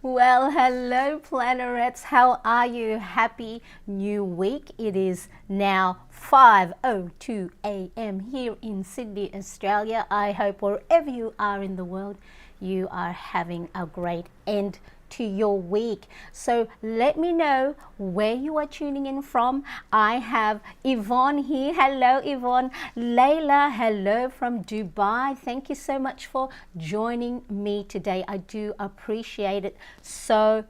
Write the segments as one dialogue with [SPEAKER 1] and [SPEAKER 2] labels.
[SPEAKER 1] Well, hello, plannerets. How are you? Happy new week. It is now 5:02 a.m. here in Sydney, Australia. I hope wherever you are in the world, you are having a great end to your week. So let me know where you are tuning in from. I have Yvonne here. Hello, Yvonne. Layla, hello from Dubai. Thank you so much for joining me today. I do appreciate it so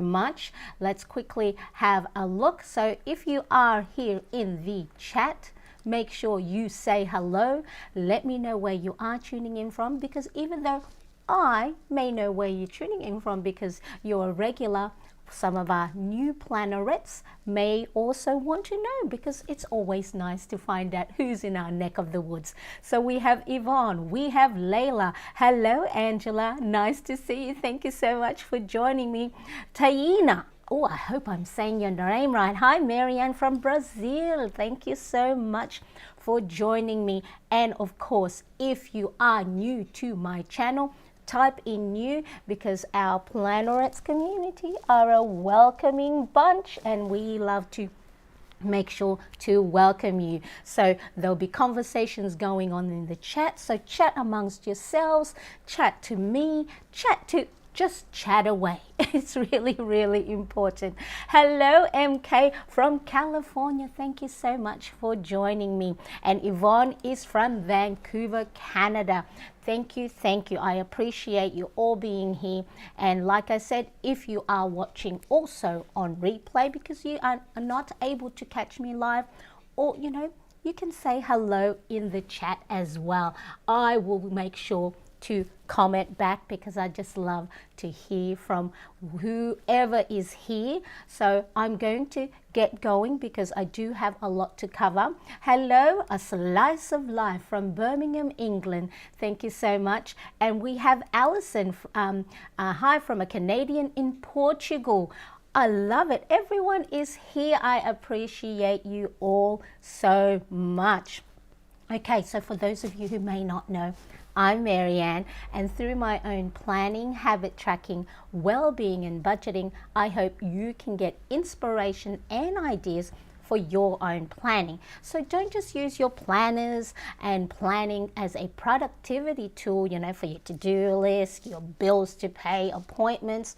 [SPEAKER 1] much. Let's quickly have a look. So if you are here in the chat, make sure you say hello. Let me know where you are tuning in from, because even though I may know where you're tuning in from because you're a regular, some of our new plannerets may also want to know, because it's always nice to find out who's in our neck of the woods. So we have Yvonne, we have Layla. Hello, Angela. Nice to see you. Thank you so much for joining me. Taina. Oh, I hope I'm saying your name right. Hi, Mariane from Brazil. Thank you so much for joining me. And of course, if you are new to my channel, type in new, because our plannerets community are a welcoming bunch and we love to make sure to welcome you. So there'll be conversations going on in the chat. So chat amongst yourselves, chat to me, just chat away. It's really important. Hello, MK from California. Thank you so much for joining me. And Yvonne is from Vancouver, Canada. Thank you. I appreciate you all being here. And like I said, if you are watching also on replay, because you are not able to catch me live, or you can say hello in the chat as well. I will make sure to comment back, because I just love to hear from whoever is here. So I'm going to get going because I do have a lot to cover. Hello, a slice of life from Birmingham, England. Thank you so much. And we have Alison, hi, from a Canadian in Portugal. I love it. Everyone is here. I appreciate you all so much. Okay, so for those of you who may not know, I'm Marianne, and through my own planning, habit tracking, well-being and budgeting, I hope you can get inspiration and ideas for your own planning. So don't just use your planners and planning as a productivity tool, for your to-do list, your bills to pay, appointments.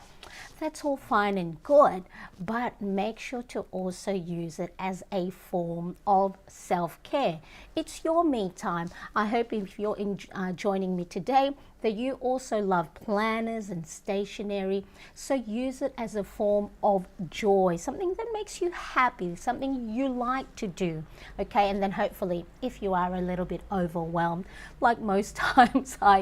[SPEAKER 1] That's all fine and good, but make sure to also use it as a form of self-care. It's your me time. I hope if you're joining me today, that you also love planners and stationery. So use it as a form of joy, something that makes you happy, something you like to do. Okay, and then hopefully if you are a little bit overwhelmed, like most times I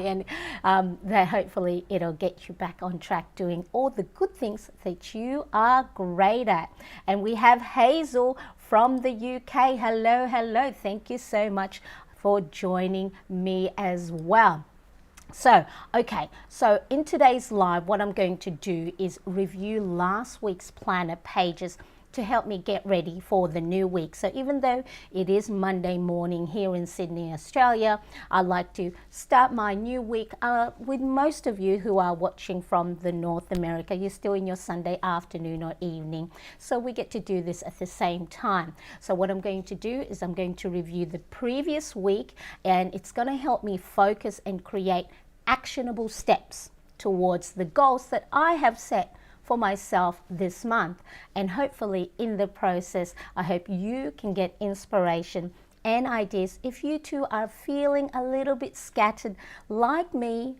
[SPEAKER 1] am, that hopefully it'll get you back on track doing all the good things that you are great at. And we have Hazel from the UK. Hello. Thank you so much for joining me as well. So, okay, so in today's live, what I'm going to do is review last week's planner pages to help me get ready for the new week. So even though it is Monday morning here in Sydney, Australia, I like to start my new week with most of you who are watching from the North America. You're still in your Sunday afternoon or evening. So we get to do this at the same time. So what I'm going to do is I'm going to review the previous week, and it's going to help me focus and create actionable steps towards the goals that I have set for myself this month. And hopefully in the process, I hope you can get inspiration and ideas if you too are feeling a little bit scattered like me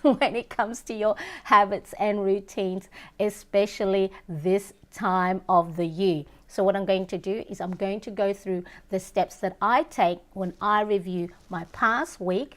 [SPEAKER 1] when it comes to your habits and routines, especially this time of the year. So what I'm going to do is I'm going to go through the steps that I take when I review my past week.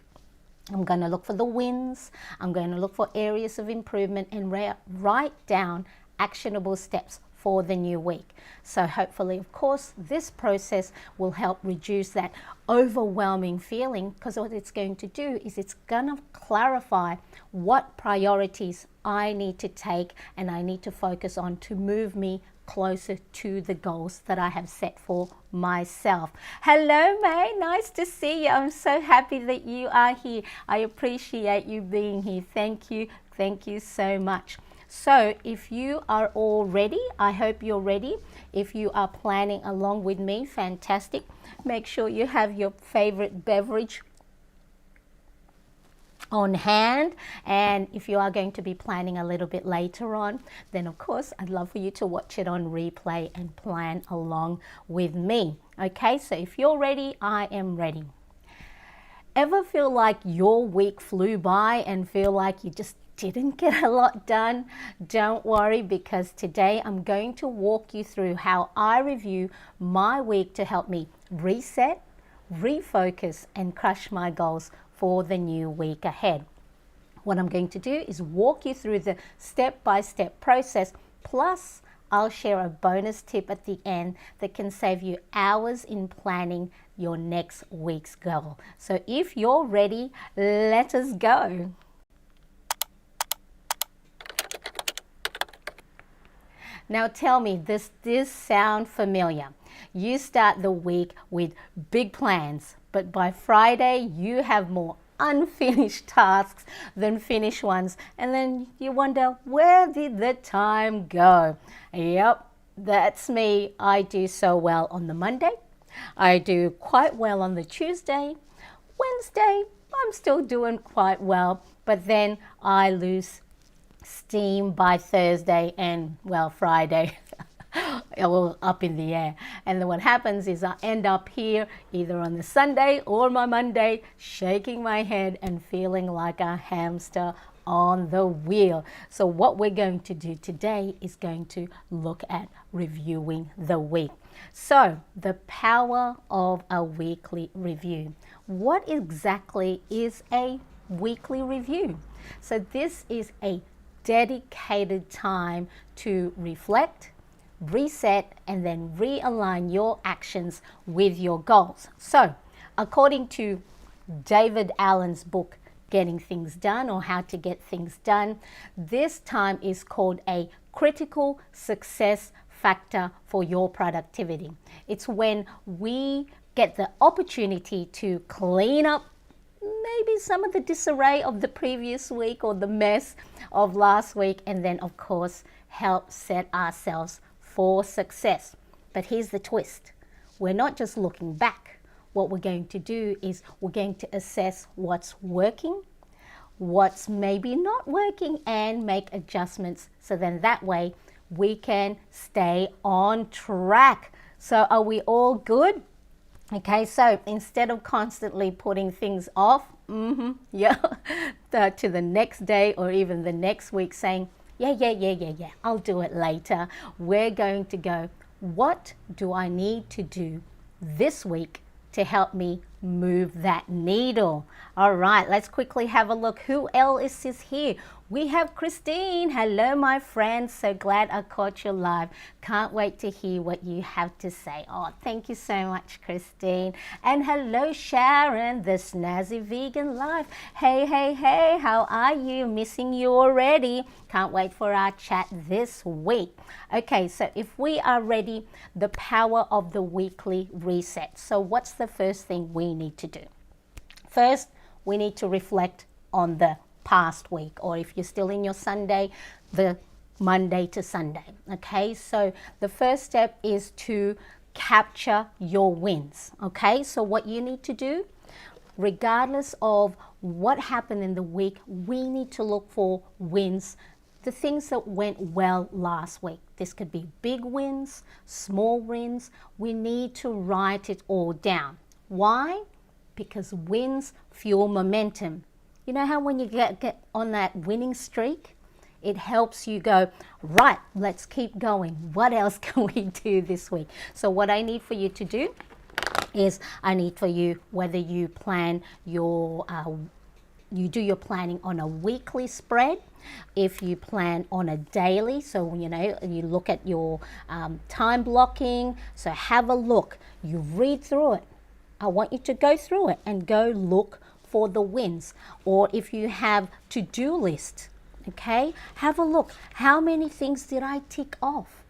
[SPEAKER 1] I'm going to look for the wins. I'm going to look for areas of improvement and write down actionable steps for the new week. So hopefully, of course, this process will help reduce that overwhelming feeling, because what it's going to do is it's going to clarify what priorities I need to take and I need to focus on to move me closer to the goals that I have set for myself. Hello, May. Nice to see you. I'm so happy that you are here. I appreciate you being here. Thank you. Thank you so much. So if you are all ready, I hope you're ready. If you are planning along with me, fantastic. Make sure you have your favorite beverage on hand, and if you are going to be planning a little bit later on, then of course I'd love for you to watch it on replay and plan along with me. Okay, so if you're ready, I am ready. Ever feel like your week flew by and feel like you just didn't get a lot done? Don't worry, because today I'm going to walk you through how I review my week to help me reset, refocus, and crush my goals for the new week ahead. What I'm going to do is walk you through the step-by-step process, plus I'll share a bonus tip at the end that can save you hours in planning your next week's goal. So if you're ready, let us go. Now tell me, does this sound familiar? You start the week with big plans, but by Friday you have more unfinished tasks than finished ones, and then you wonder, where did the time go? Yep, that's me. I do so well on the Monday. I do quite well on the Tuesday. Wednesday, I'm still doing quite well, but then I lose steam by Thursday and, well, Friday. All up in the air. And then what happens is I end up here either on the Sunday or my Monday shaking my head and feeling like a hamster on the wheel. So what we're going to do today is going to look at reviewing the week. So the power of a weekly review. What exactly is a weekly review? So this is a dedicated time to reflect, reset, and then realign your actions with your goals. So according to David Allen's book, Getting Things Done, or How to Get Things Done, this time is called a critical success factor for your productivity. It's when we get the opportunity to clean up maybe some of the disarray of the previous week or the mess of last week, and then of course help set ourselves for success. But here's the twist. We're not just looking back. What we're going to do is we're going to assess what's working, what's maybe not working, and make adjustments, so then that way we can stay on track. So are we all good? Okay, so instead of constantly putting things off, to the next day or even the next week saying, yeah, I'll do it later, we're going to go, what do I need to do this week to help me move that needle? All right, let's quickly have a look. Who else is here? We have Christine. Hello, my friend. So glad I caught you live. Can't wait to hear what you have to say. Oh, thank you so much, Christine. And hello, Sharon, the Snazzy Vegan Life. Hey, how are you? Missing you already. Can't wait for our chat this week. Okay, so if we are ready, the power of the weekly reset. So what's the first thing we need to do? First, we need to reflect on the past week, or if you're still in your Sunday, the Monday to Sunday. Okay, so the first step is to capture your wins. Okay, so what you need to do, regardless of what happened in the week, we need to look for wins, the things that went well last week. This could be big wins, small wins. We need to write it all down. Why? Because wins fuel momentum. You know how when you get on that winning streak, it helps you go, right, let's keep going. What else can we do this week? So what I need for you to do is I need for you, whether you plan your, you do your planning on a weekly spread, if you plan on a daily, so you know, you look at your time blocking, so have a look, you read through it. I want you to go through it and go look for the wins. Or if you have to-do list, okay, have a look. How many things did I tick off?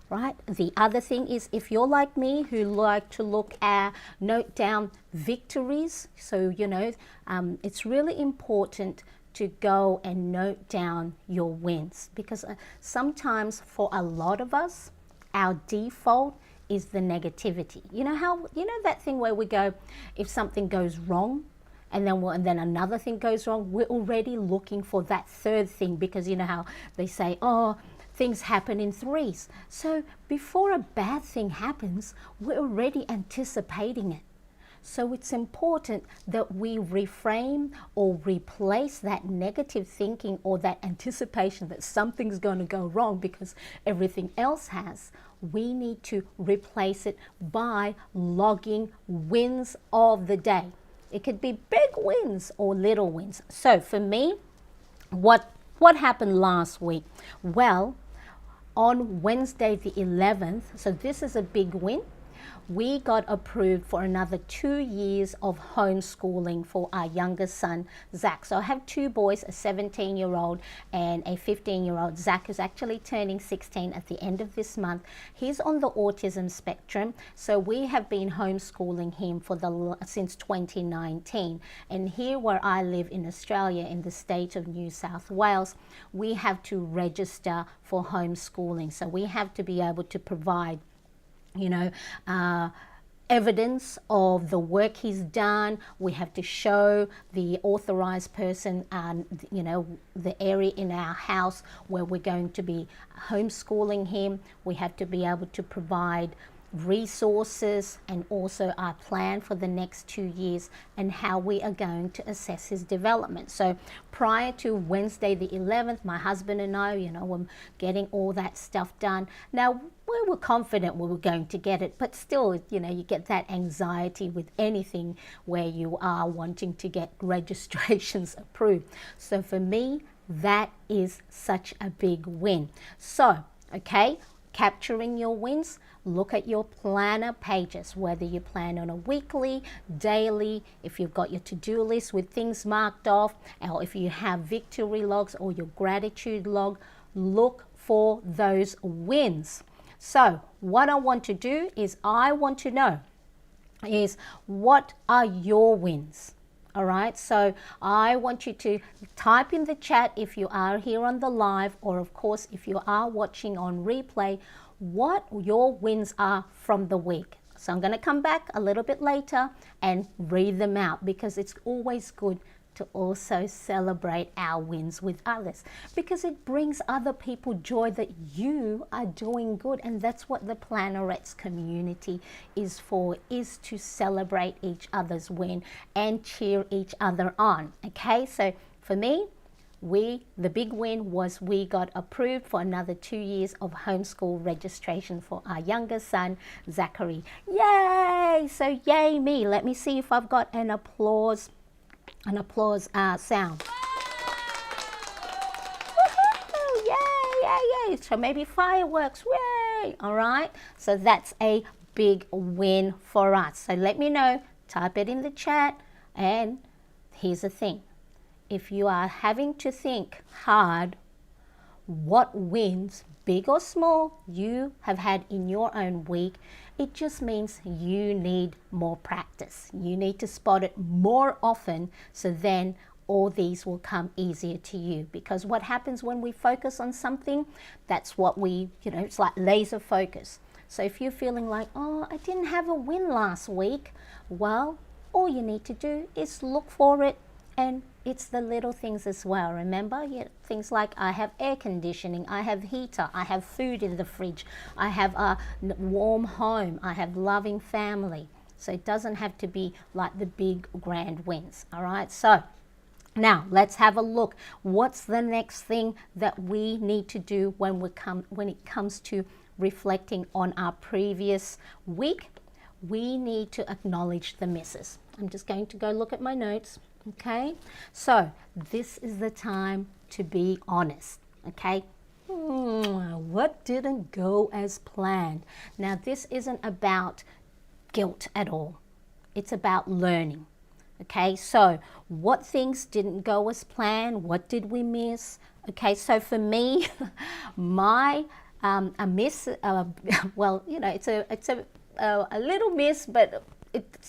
[SPEAKER 1] Right? The other thing is, if you're like me who like to look at, note down victories, so you know, it's really important to go and note down your wins, because sometimes for a lot of us, our default is the negativity. You know how, you know that thing where we go, if something goes wrong, and then another thing goes wrong, we're already looking for that third thing, because you know how they say, oh, things happen in threes. So before a bad thing happens, we're already anticipating it. So it's important that we reframe or replace that negative thinking or that anticipation that something's going to go wrong because everything else has. We need to replace it by logging wins of the day. It could be big wins or little wins. So for me, what happened last week? Well, on Wednesday the 11th, so this is a big win, we got approved for another 2 years of homeschooling for our youngest son, Zach. So I have two boys, a 17-year-old and a 15-year-old. Zach is actually turning 16 at the end of this month. He's on the autism spectrum, so we have been homeschooling him since 2019. And here where I live in Australia, in the state of New South Wales, we have to register for homeschooling. So we have to be able to provide evidence of the work he's done. We have to show the authorized person, the area in our house where we're going to be homeschooling him. We have to be able to provide resources and also our plan for the next 2 years and how we are going to assess his development. So prior to Wednesday the 11th, my husband and I, were getting all that stuff done. Now, we were confident we were going to get it, but still, you get that anxiety with anything where you are wanting to get registrations approved. So for me, that is such a big win. So, okay, capturing your wins, look at your planner pages, whether you plan on a weekly, daily, if you've got your to-do list with things marked off, or if you have victory logs or your gratitude log, look for those wins. So what I want to do is I want to know is what are your wins? All right, so I want you to type in the chat if you are here on the live, or of course if you are watching on replay, what your wins are from the week. So I'm going to come back a little bit later and read them out, because it's always good to also celebrate our wins with others, because it brings other people joy that you are doing good. And that's what the Plannerettes community is for, is to celebrate each other's win and cheer each other on. Okay, so for me, the big win was we got approved for another 2 years of homeschool registration for our youngest son, Zachary. Yay! So yay me. Let me see if I've got an applause sound. Woo-hoo! Yay, yay, yay. So maybe fireworks. Yay! All right. So that's a big win for us. So let me know. Type it in the chat. And here's the thing. If you are having to think hard what wins, big or small, you have had in your own week, it just means you need more practice. You need to spot it more often, so then all these will come easier to you. Because what happens when we focus on something, that's what it's like laser focus. So if you're feeling like, oh, I didn't have a win last week, well, all you need to do is look for it. And it's the little things as well. Remember, things like I have air conditioning, I have heater, I have food in the fridge, I have a warm home, I have loving family. So it doesn't have to be like the big grand wins. All right, so now let's have a look. What's the next thing that we need to do when it comes to reflecting on our previous week? We need to acknowledge the misses. I'm just going to go look at my notes. Okay, so this is the time to be honest. Okay, what didn't go as planned? Now, this isn't about guilt at all. It's about learning. Okay, so what things didn't go as planned? What did we miss? Okay, so for me, my a miss. Well, it's a little miss, but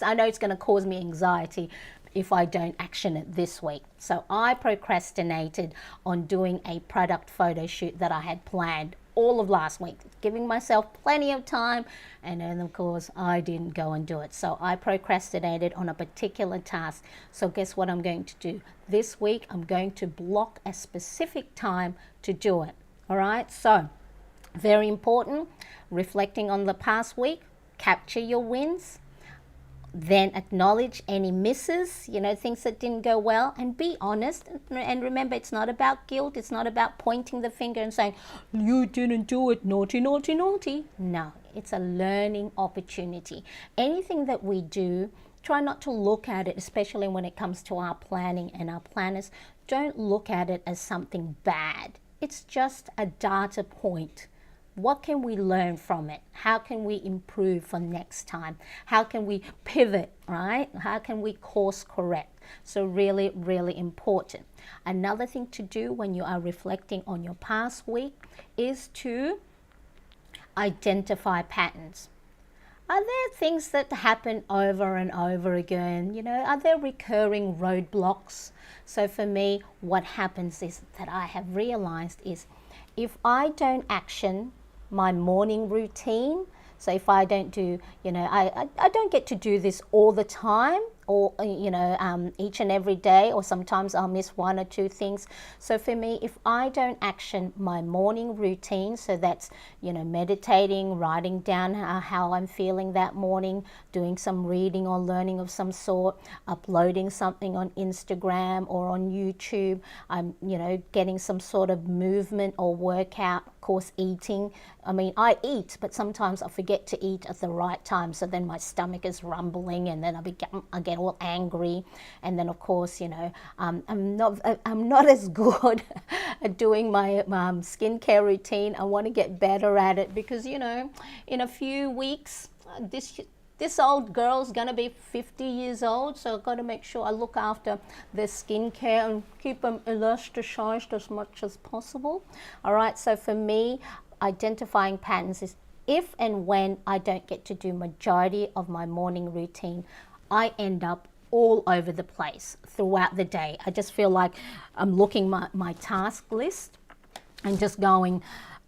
[SPEAKER 1] I know it's going to cause me anxiety, if I don't action it this week. So I procrastinated on doing a product photo shoot that I had planned all of last week, giving myself plenty of time, and then of course I didn't go and do it. So I procrastinated on a particular task. So guess what I'm going to do this week? I'm going to block a specific time to do it. All right, so very important, reflecting on the past week, capture your wins, then acknowledge any misses, things that didn't go well, and be honest. And remember, it's not about guilt. It's not about pointing the finger and saying, you didn't do it, naughty, naughty, naughty. No, it's a learning opportunity. Anything that we do, try not to look at it, especially when it comes to our planning and our planners, don't look at it as something bad. It's just a data point. What can we learn from it? How can we improve for next time? How can we pivot, right? How can we course correct? So really, really important. Another thing to do when you are reflecting on your past week is to identify patterns. Are there things that happen over and over again? Are there recurring roadblocks? So for me, what happens is that I have realized is if I don't action my morning routine, so if I don't do, I don't get to do this all the time, or each and every day, or sometimes I'll miss one or two things. So for me, if I don't action my morning routine, so that's meditating, writing down how I'm feeling that morning, doing some reading or learning of some sort, uploading something on Instagram or on YouTube, I'm getting some sort of movement or workout, of course eating. I mean, I eat, but sometimes I forget to eat at the right time, so then my stomach is rumbling, and then I get all angry. And then of course I'm not as good at doing my skincare routine. I want to get better at it, because in a few weeks this old girl's gonna be 50 years old, so I've got to make sure I look after their skincare and keep them elasticized as much as possible. All right, so for me, identifying patterns is if and when I don't get to do majority of my morning routine, I end up all over the place throughout the day. I just feel like I'm looking my task list and just going,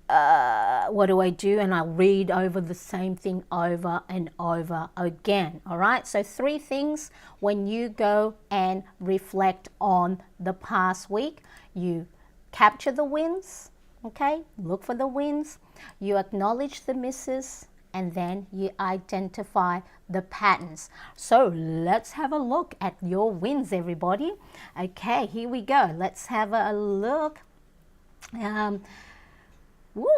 [SPEAKER 1] what do I do? And I'll read over the same thing over and over again. All right, so 3 things when you go and reflect on the past week. You capture the wins, okay? Look for the wins. You acknowledge the misses, and then you identify the patterns. So let's have a look at your wins, everybody. Okay, here we go. Let's have a look.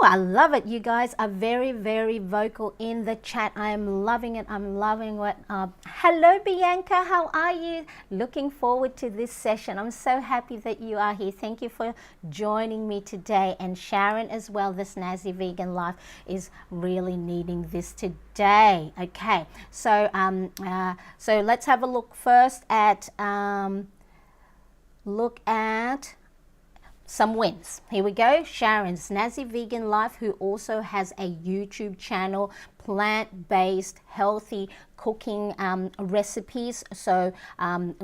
[SPEAKER 1] I love it. You guys are very, very vocal in the chat. I am loving it. I'm loving it. Hello, Bianca. How are you? Looking forward to this session. I'm so happy that you are here. Thank you for joining me today. And Sharon as well, the Snazzy Vegan Life, is really needing this today. Okay, so so let's have a look first at some wins. Here we go. Sharon, Snazzy Vegan Life, who also has a YouTube channel, plant-based, healthy cooking recipes. So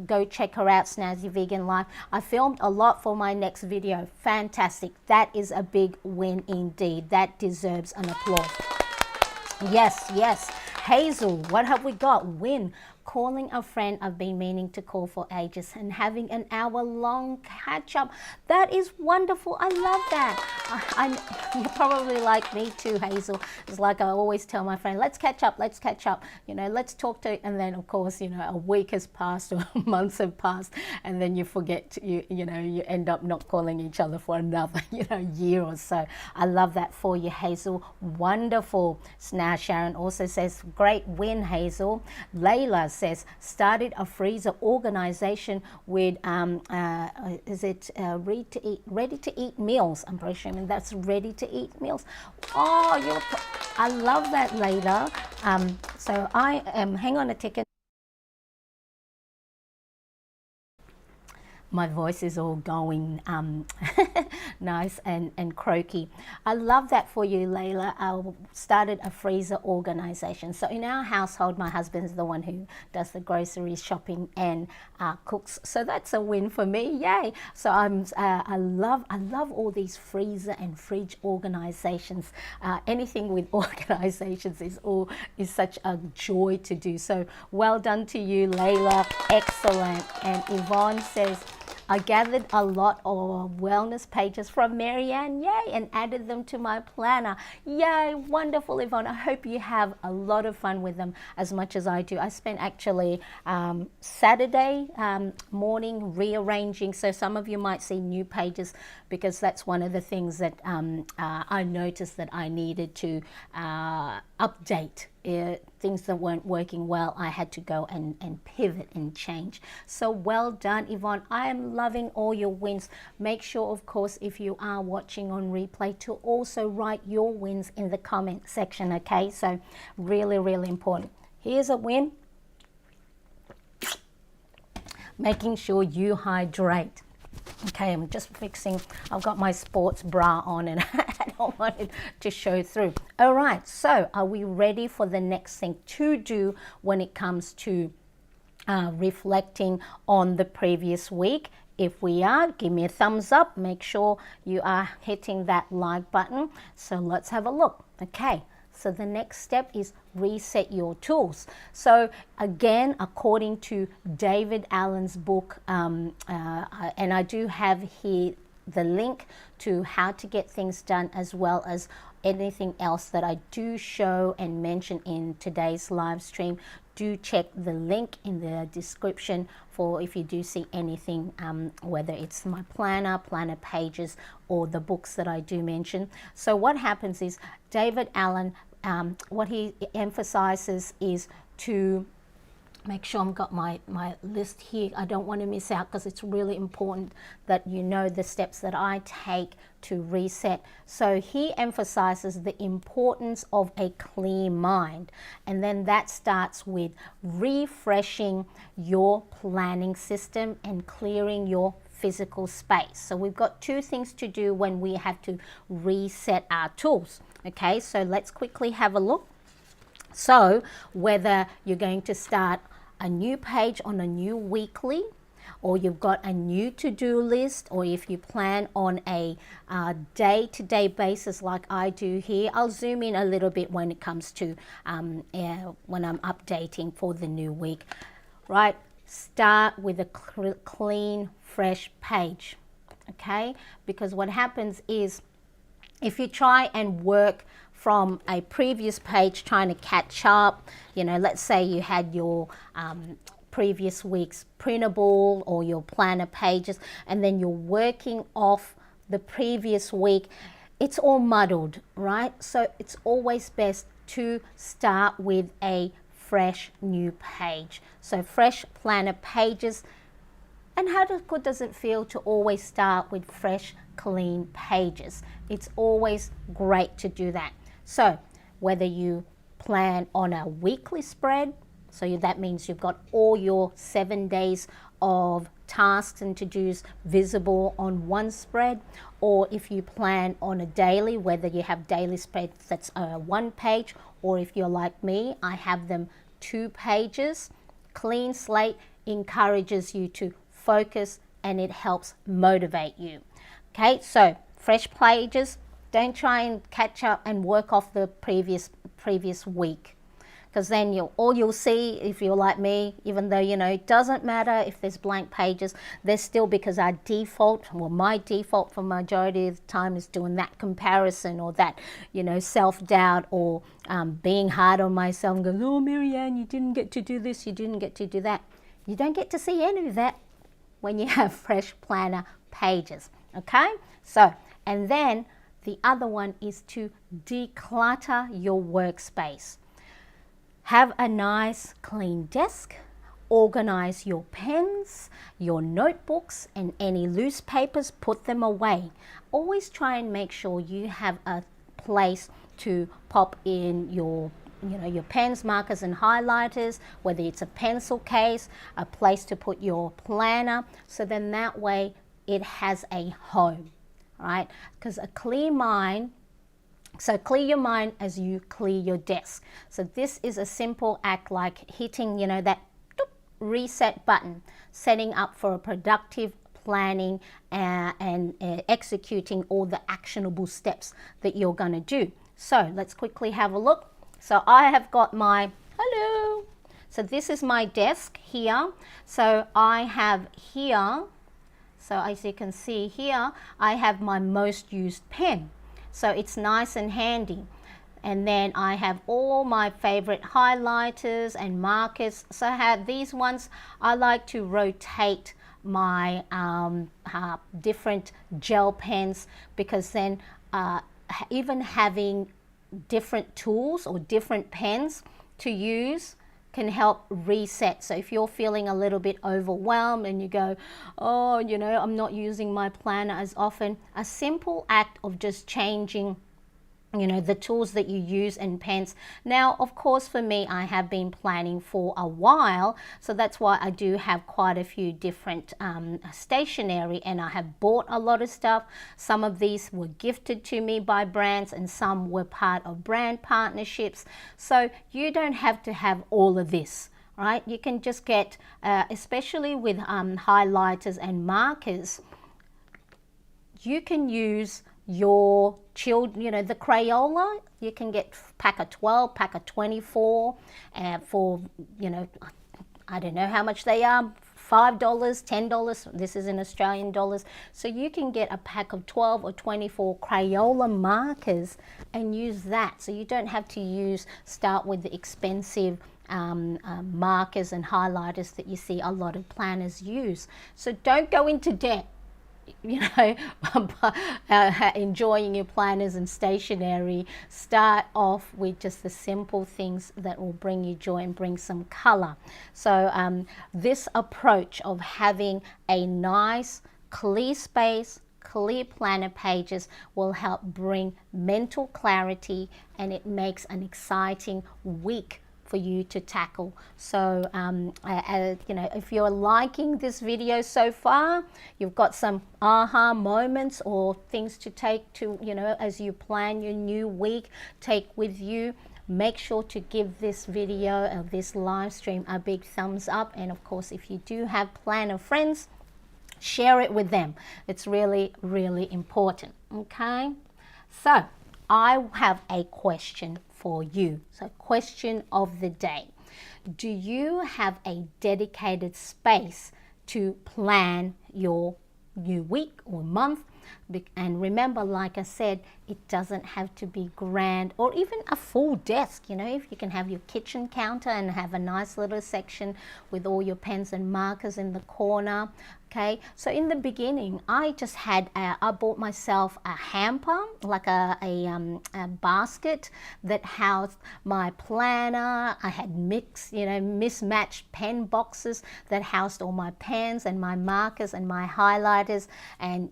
[SPEAKER 1] go check her out, Snazzy Vegan Life. I filmed a lot for my next video. Fantastic. That is a big win indeed. That deserves an applause. Yes, yes. Hazel, what have we got? Win. Calling a friend I've been meaning to call for ages and having an hour-long catch-up. That is wonderful. I love that. You're probably like me too, Hazel. It's like I always tell my friend, let's catch up, let's catch up. Let's talk to, and then of course, a week has passed or months have passed, and then you forget, you end up not calling each other for another, year or so. I love that for you, Hazel. Wonderful. Now, Sharon also says, great win, Hazel. Layla says, started a freezer organization with ready to eat meals. I'm presuming that's ready to eat meals. Oh, I love that, Layla. So I am, hang on a ticket. My voice is all going nice and croaky. I love that for you, Layla. I started a freezer organization. So in our household, my husband's the one who does the grocery shopping and cooks. So that's a win for me. Yay! So I love all these freezer and fridge organizations. Anything with organizations is such a joy to do. So well done to you, Layla. Excellent. And Yvonne says, I gathered a lot of wellness pages from Mariane, yay, and added them to my planner. Yay, wonderful, Yvonne. I hope you have a lot of fun with them as much as I do. I spent actually Saturday morning rearranging, so some of you might see new pages because that's one of the things that I noticed that I needed to update. Things that weren't working well, I had to go and pivot and change. So well done, Yvonne. I am loving all your wins. Make sure, of course, if you are watching on replay, to also write your wins in the comment section, okay? So really, really important. Here's a win. Making sure you hydrate. Okay, I'm just fixing, I've got my sports bra on and I don't want it to show through. All right, so are we ready for the next thing to do when it comes to reflecting on the previous week? If we are, give me a thumbs up. Make sure you are hitting that like button. So let's have a look. Okay. So the next step is reset your tools. So again, according to David Allen's book, and I do have here the link to how to get things done, as well as anything else that I do show and mention in today's live stream. Do check the link in the description for if you do see anything, whether it's my planner pages, or the books that I do mention. So what happens is David Allen, what he emphasizes is to make sure I've got my list here. I don't want to miss out because it's really important that you know the steps that I take to reset. So he emphasizes the importance of a clear mind, and then that starts with refreshing your planning system and clearing your physical space. So we've got two things to do when we have to reset our tools. Okay, so let's quickly have a look. So whether you're going to start a new page on a new weekly, or you've got a new to-do list, or if you plan on a day-to-day basis like I do here, I'll zoom in a little bit when it comes to when I'm updating for the new week, right? Start with a clean, fresh page, okay? Because what happens is if you try and work from a previous page trying to catch up, you know, let's say you had your previous week's printable or your planner pages, and then you're working off the previous week, it's all muddled, right? So it's always best to start with a fresh new page. So fresh planner pages. And how good does it feel to always start with fresh, clean pages? It's always great to do that. So whether you plan on a weekly spread, so that means you've got all your 7 days of tasks and to-dos visible on one spread, or if you plan on a daily, whether you have daily spreads that's one page, or if you're like me, I have them 2 pages. Clean slate encourages you to focus and it helps motivate you. Okay, so fresh pages. Don't try and catch up and work off the previous week, because then all you'll see, if you're like me, even though, you know, it doesn't matter if there's blank pages, there's still, because our default, well, my default for majority of the time is doing that comparison or that, you know, self-doubt, or being hard on myself and going, oh, Mariane, you didn't get to do this, you didn't get to do that. You don't get to see any of that when you have fresh planner pages, okay? So, and then the other one is to declutter your workspace. Have a nice clean desk, organize your pens, your notebooks, and any loose papers, put them away. Always try and make sure you have a place to pop in your your pens, markers and highlighters, whether it's a pencil case, a place to put your planner, so then that way it has a home, right? Because a clear mind, so clear your mind as you clear your desk. So this is a simple act like hitting, that reset button, setting up for a productive planning and executing all the actionable steps that you're going to do. So let's quickly have a look. So I have got my, hello. So this is my desk here. So I have here, so as you can see here, I have my most used pen. So it's nice and handy. And then I have all my favorite highlighters and markers. So I have these ones. I like to rotate my different gel pens, because then even having different tools or different pens to use can help reset. So if you're feeling a little bit overwhelmed and you go, oh, I'm not using my planner as often, a simple act of just changing the tools that you use and pens. Now, of course, for me, I have been planning for a while, so that's why I do have quite a few different stationery, and I have bought a lot of stuff. Some of these were gifted to me by brands, and some were part of brand partnerships. So you don't have to have all of this, right? You can just get, especially with highlighters and markers, you can use your children, the Crayola. You can get pack of 12, pack of 24 for, I don't know how much they are, $5, $10. This is in Australian dollars. So you can get a pack of 12 or 24 Crayola markers and use that. So you don't have to start with the expensive markers and highlighters that you see a lot of planners use. So don't go into debt, enjoying your planners and stationery. Start off with just the simple things that will bring you joy and bring some color. So this approach of having a nice clear space, clear planner pages will help bring mental clarity, and it makes an exciting week for you to tackle. So if you're liking this video so far, you've got some aha moments or things to take to, as you plan your new week, take with you, make sure to give this video of this live stream a big thumbs up. And of course, if you do have planner friends, share it with them. It's really, really important. Okay, so I have a question for you. So question of the day: do you have a dedicated space to plan your new week or month? And remember, like I said, it doesn't have to be grand or even a full desk. If you can have your kitchen counter and have a nice little section with all your pens and markers in the corner. Okay, so in the beginning, I just had I bought myself a hamper, like a basket that housed my planner. I had mismatched pen boxes that housed all my pens and my markers and my highlighters. And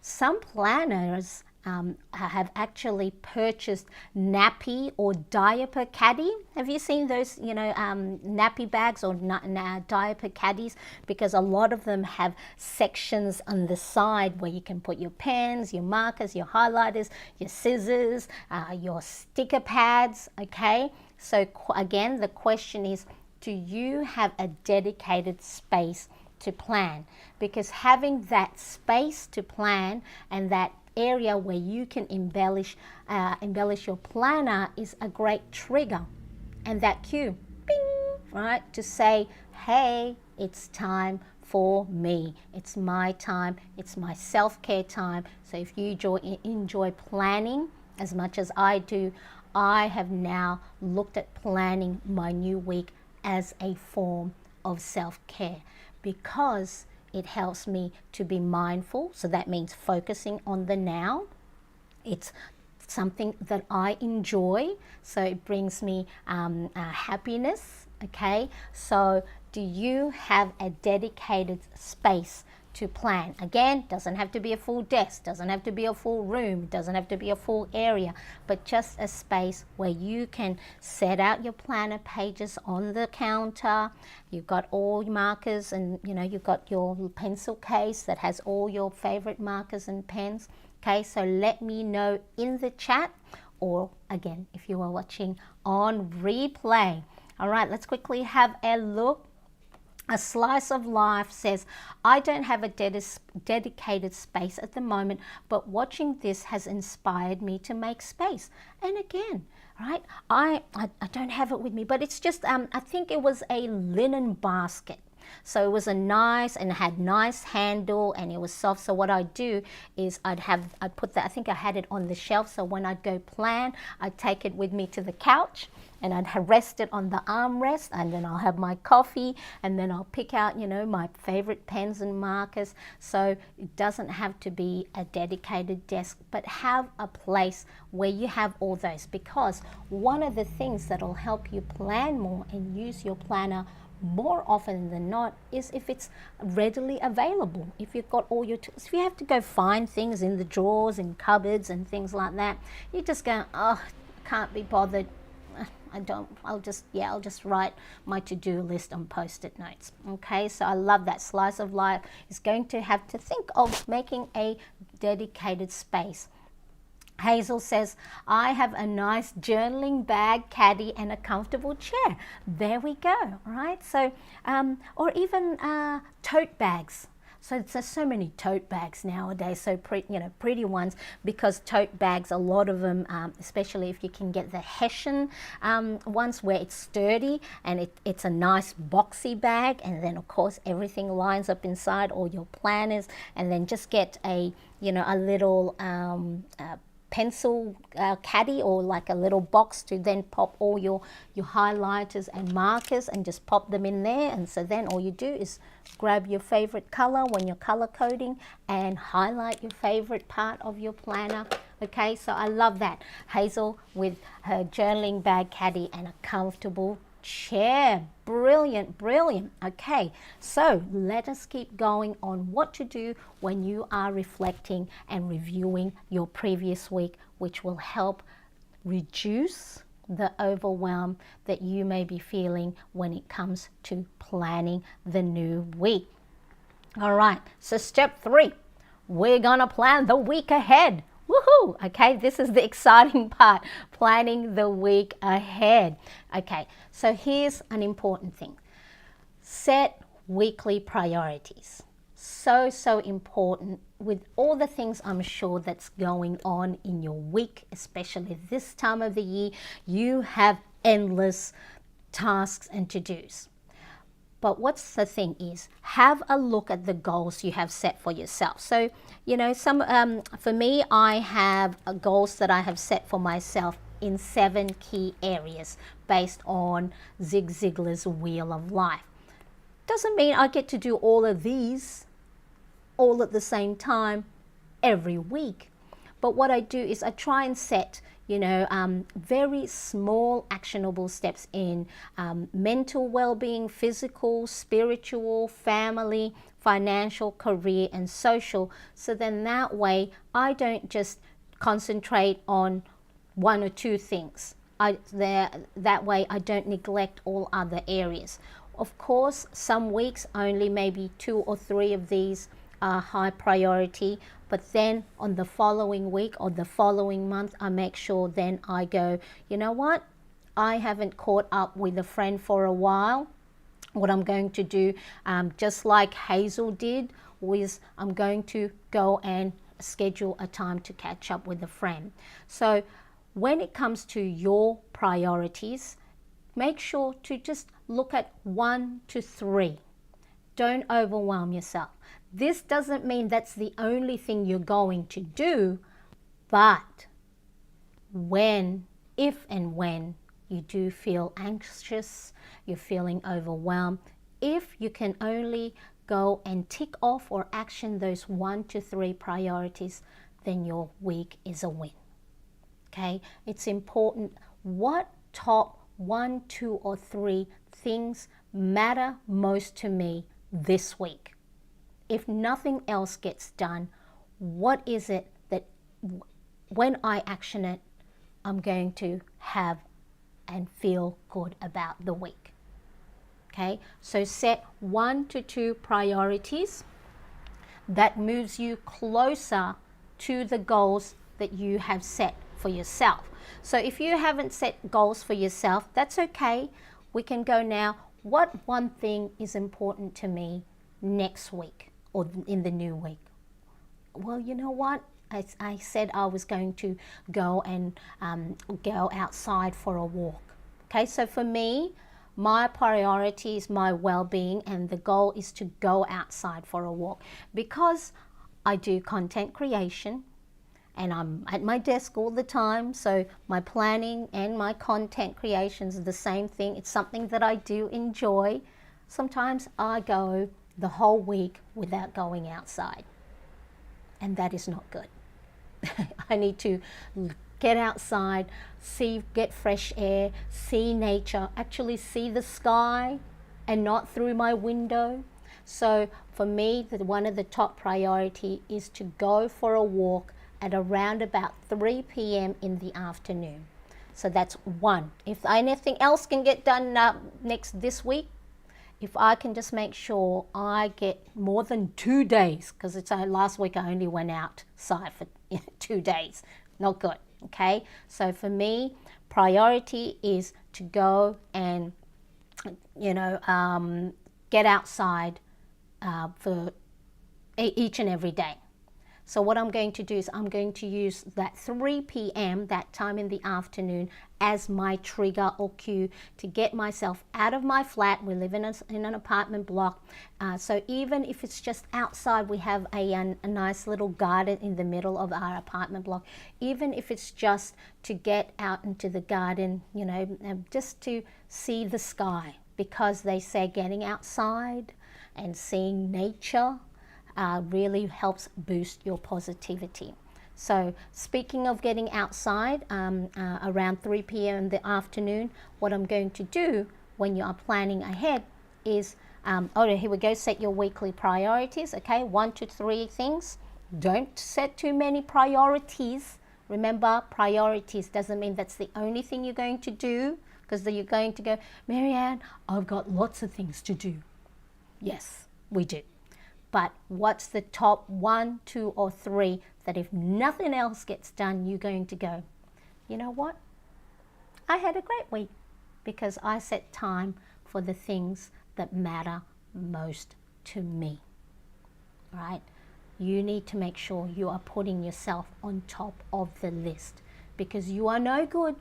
[SPEAKER 1] some planners have actually purchased nappy or diaper caddy. Have you seen those, nappy bags or diaper caddies? Because a lot of them have sections on the side where you can put your pens, your markers, your highlighters, your scissors, your sticker pads. Okay, so again, the question is, do you have a dedicated space to plan? Because having that space to plan and that area where you can embellish your planner is a great trigger, and that cue, bing, right, to say, hey, it's time for me. It's my time. It's my self-care time. So if you enjoy planning as much as I do, I have now looked at planning my new week as a form of self-care, because it helps me to be mindful. So that means focusing on the now. It's something that I enjoy, so it brings me happiness. Okay, so do you have a dedicated space to plan. Again, doesn't have to be a full desk, doesn't have to be a full room, doesn't have to be a full area, but just a space where you can set out your planner pages on the counter. You've got all your markers, and you've got your pencil case that has all your favorite markers and pens. Okay, so let me know in the chat, or again, if you are watching on replay. All right, let's quickly have a look. A Slice of Life says, I don't have a dedicated space at the moment, but watching this has inspired me to make space. And again, right, I don't have it with me, but it's just, I think it was a linen basket. So it was a nice, and it had nice handle, and it was soft. So what I'd do is I'd put that, I think I had it on the shelf, so when I'd go plan, I'd take it with me to the couch, and I'd rest it on the armrest, and then I'll have my coffee, and then I'll pick out, my favorite pens and markers. So it doesn't have to be a dedicated desk, but have a place where you have all those, because one of the things that'll help you plan more and use your planner more often than not is if it's readily available. If you've got all your tools, if you have to go find things in the drawers and cupboards and things like that, you just go, oh, can't be bothered. I'll just write my to-do list on post-it notes. Okay, so I love that. Slice of Life is going to have to think of making a dedicated space. Hazel says, I have a nice journaling bag, caddy, and a comfortable chair. There we go, right? So, or even tote bags. So there's so many tote bags nowadays, so pretty ones, because tote bags, a lot of them, especially if you can get the Hessian ones where it's sturdy and it's a nice boxy bag, and then of course everything lines up inside, all your planners, and then just get a little pencil caddy, or like a little box to then pop all your highlighters and markers, and just pop them in there. And so then all you do is grab your favorite color when you're color coding and highlight your favorite part of your planner. Okay, so I love that. Hazel with her journaling bag, caddy, and a comfortable chair. Brilliant, brilliant. Okay, so let us keep going on what to do when you are reflecting and reviewing your previous week, which will help reduce the overwhelm that you may be feeling when it comes to planning the new week. All right, so step 3, we're gonna plan the week ahead. Woohoo! Okay, this is the exciting part, planning the week ahead. Okay, so here's an important thing. Set weekly priorities. So important with all the things I'm sure that's going on in your week, especially this time of the year. You have endless tasks and to-dos. But what's the thing is, have a look at the goals you have set for yourself. So, for me, I have goals that I have set for myself in 7 key areas based on Zig Ziglar's Wheel of Life. Doesn't mean I get to do all of these all at the same time every week. But what I do is I try and set very small actionable steps in mental well-being, physical, spiritual, family, financial, career, and social. So then that way I don't just concentrate on 1 or 2 things. That way I don't neglect all other areas. Of course, some weeks only maybe 2 or 3 of these are high priority, but then on the following week or the following month, I make sure then I go, you know what? I haven't caught up with a friend for a while. What I'm going to do, just like Hazel did, was I'm going to go and schedule a time to catch up with a friend. So when it comes to your priorities, make sure to just look at 1 to 3. Don't overwhelm yourself. This doesn't mean that's the only thing you're going to do, but if and when you do feel anxious, you're feeling overwhelmed, if you can only go and tick off or action those 1 to 3 priorities, then your week is a win. Okay, it's important. What top 1, 2, or 3 things matter most to me this week? if nothing else gets done, what is it that when I action it, I'm going to have and feel good about the week? Okay, so set 1 to 2 priorities that moves you closer to the goals that you have set for yourself. So if you haven't set goals for yourself, that's okay. We can go now, what one thing is important to me next week or in the new week? Well, you know what? I said I was going to go and go outside for a walk. Okay, so for me, my priority is my well-being, and the goal is to go outside for a walk because I do content creation and I'm at my desk all the time. So my planning and my content creation is the same thing. It's something that I do enjoy. Sometimes I go the whole week without going outside, and that is not good. I need to get outside, get fresh air, see nature, actually see the sky and not through my window. So for me, one of the top priority is to go for a walk at around about 3 p.m. in the afternoon. So that's one. If anything else can get done this week, if I can just make sure I get more than 2 days, because it's last week I only went outside for 2 days. Not good. Okay, so for me, priority is to go and get outside for each and every day. So what I'm going to do is I'm going to use that 3 p.m., that time in the afternoon, as my trigger or cue to get myself out of my flat. We live in an apartment block. So even if it's just outside, we have a nice little garden in the middle of our apartment block. Even if it's just to get out into the garden, just to see the sky, because they say getting outside and seeing nature really helps boost your positivity. So speaking of getting outside, around 3 p.m. in the afternoon, what I'm going to do when you are planning ahead is, here we go, set your weekly priorities, okay? 1 to 3 things. Don't set too many priorities. Remember, priorities doesn't mean that's the only thing you're going to do, because then you're going to go, Marianne, I've got lots of things to do. Yes, we do. But what's the top 1, 2, or 3 that if nothing else gets done, you're going to go, you know what? I had a great week because I set time for the things that matter most to me, right? You need to make sure you are putting yourself on top of the list, because you are no good